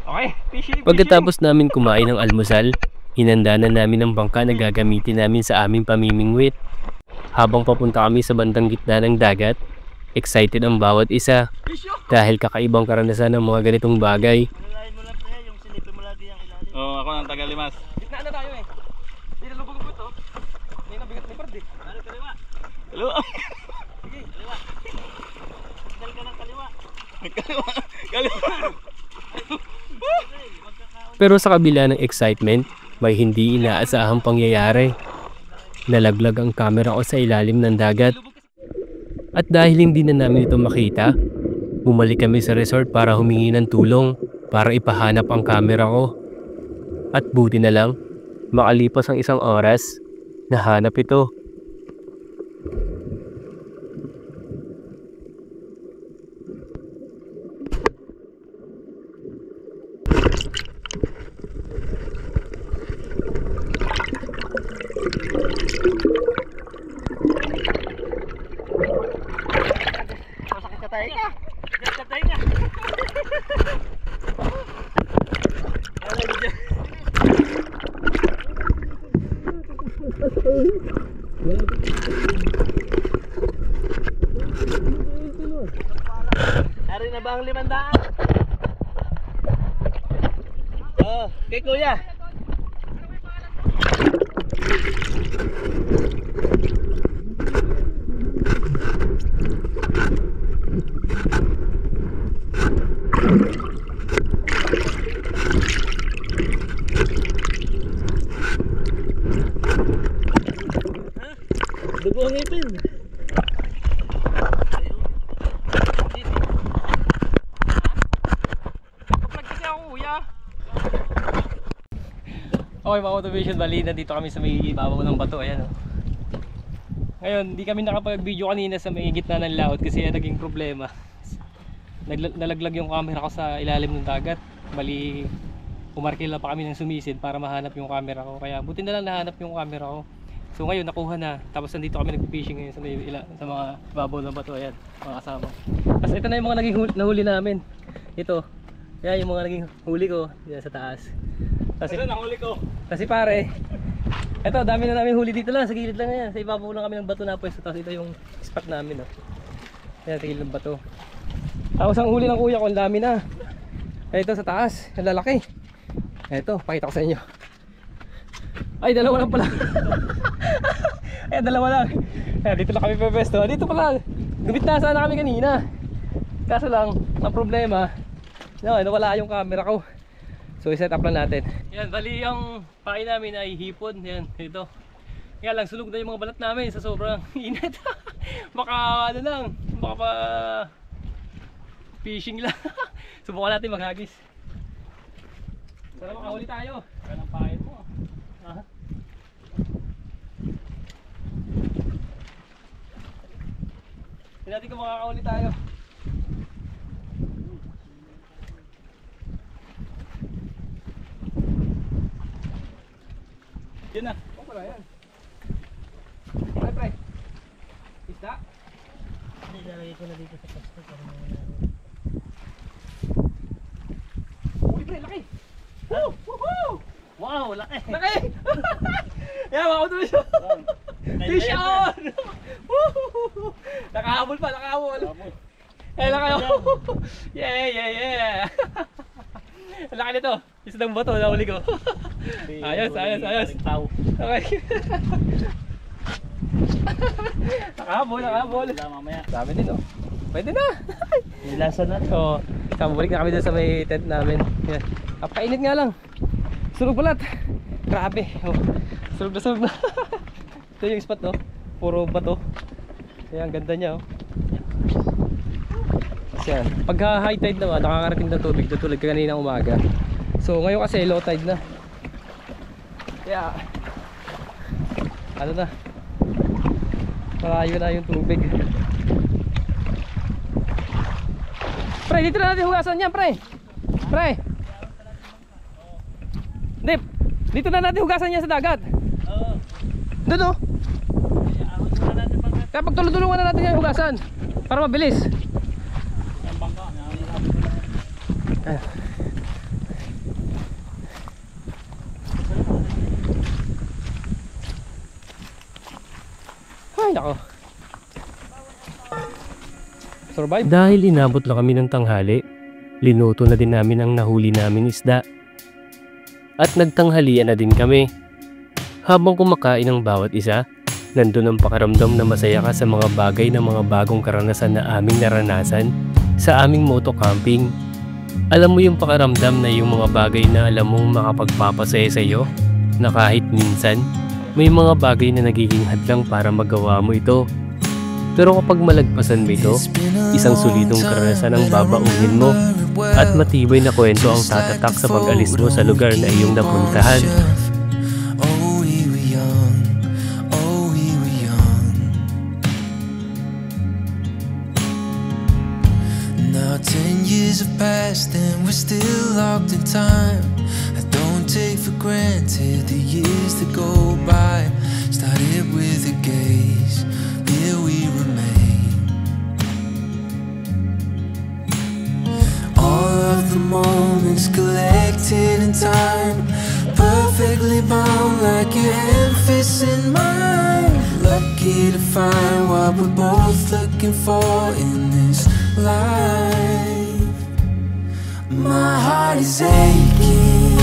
[SPEAKER 2] Okay, fishing.
[SPEAKER 9] Pagkatapos namin kumain ng almusal, hinanda na namin ang bangka na gagamitin namin sa aming pamimingwit. Habang papunta kami sa bandang gitna ng dagat, excited ang bawat isa dahil kakaibang karanasan ng mga ganitong bagay.
[SPEAKER 8] Ako ng Tagalimas.
[SPEAKER 2] Gitna na tayo eh. Hindi na lubog ko ito. Hindi na bigat ni Pard eh.
[SPEAKER 8] Kaliwa. Kaliwa. Sige, kaliwa. Dal ka ng kaliwa. Kaliwa.
[SPEAKER 9] Pero sa kabila ng excitement, may hindi inaasahang pangyayari. Nalaglag ang camera ko sa ilalim ng dagat. At dahil hindi na namin ito makita, bumalik kami sa resort para humingi ng tulong para ipahanap ang camera ko. At buti na lang, makalipas ang 1 oras, nahanap ito.
[SPEAKER 8] Ari na ba ang 500? Kay kuya. Dugo ang ipin.
[SPEAKER 2] Okay, mga motivation, bali, nandito kami sa may ibabaw ng bato. Ayan, Ngayon, hindi kami nakapag-video kanina sa may gitna ng laot kasi naging problema. Nalaglag yung camera ko sa ilalim ng dagat. Bali, umarkila pa kami ng sumisid para mahanap yung camera ko. Kaya buti na lang nahanap yung camera ko. So ngayon, nakuha na. Tapos nandito kami nag-fishing ngayon sa mga babaw ng bato. Ayan, mga kasama. Tapos ito na yung mga naging nahuli namin. Ito. Yan yung mga naging huli ko. Yan sa taas. Kasi nahuli ko. Kasi pare, ito, dami na namin huli dito lang, sa gilid lang yan. Sa ibabaw lang kami ng bato na pwesto. Tapos ito yung spot namin. Ayan, sa gilid ng bato. Tapos ang huli ng kuya ko, ang dami na. Ito sa taas, ang lalaki. Ito, pakita ko sa inyo. Ay, dalawa lang pala. Ayan, dalawa lang. Ayan, dito lang kami pwesto. Dito pala, gumit na sana kami kanina. Kaso lang, ang problema, nawala yung camera ko. So i-set up lang natin. Yan, bali yung pain namin ay hipon. Yan, ito. Kaya lang, sulog na yung mga balat namin sa sobrang init. Baka ano lang, baka pa fishing lang. Subukan natin maghagis. Sana makahuli tayo. Kaya ng pain mo. Hindi natin kung makakahuli tayo. Yan na. O pala yan. Pre. Isda?
[SPEAKER 8] Nilalagay ko na dito sa pasto.
[SPEAKER 2] Uy pre, laki!
[SPEAKER 8] Woo! Woohoo! Wow, laki!
[SPEAKER 2] Laki! Yan, makakutuloy siya! Fish on! Nakahabol pa, nakahabol! Eh, laki ako! Yeah! Ang laki nito! Isa ng bato, nahuli ko! Ayos! Okay! Nakahabol! Dami din, oh! Pwede na!
[SPEAKER 8] Nilasa na rin.
[SPEAKER 2] Oo. Balik na kami dun sa may tent namin. Yan. Kapainit nga lang. Sunog balat. Grabe. Oh. Sunog na. Ito yung spot, no? Puro bato. Ayan, ganda niya, oh. Yan. Pagka high tide naman, nakakarating ng tubig tulad kanina umaga. So ngayon kasi low tide na. Kaya ano na, malayo na yung tubig. Pre, dito na natin hugasan yan, pre. Dip, dito na natin hugasan yan sa dagat. Doon, oh. Kaya pagtulong-tulungan na natin yan hugasan para mabilis. Ay, nako. Survive.
[SPEAKER 9] Dahil inabot lang kami ng tanghali, linuto na din namin ang nahuli namin isda. At nagtanghalian na din kami. Habang kumakain ng bawat isa, nandun ang pakiramdam na masaya ka sa mga bagay na mga bagong karanasan na aming naranasan sa aming moto camping. Alam mo yung pakiramdam na yung mga bagay na alam mong makapagpapasaya sa iyo, na kahit minsan, may mga bagay na nagiging hadlang para magawa mo ito. Pero kapag malagpasan mo ito, isang solidong karanasan ang babaunin mo at matibay na kwento ang tatatak sa pag-alis mo sa lugar na iyong napuntahan.
[SPEAKER 10] Now 10 years have passed and we're still locked in time. I don't take for granted the years that go by. Started with a gaze, here we remain. All of the moments collected in time, perfectly bound like your hand fits in mine. Lucky to find what we're both looking for in this life. My heart is aching,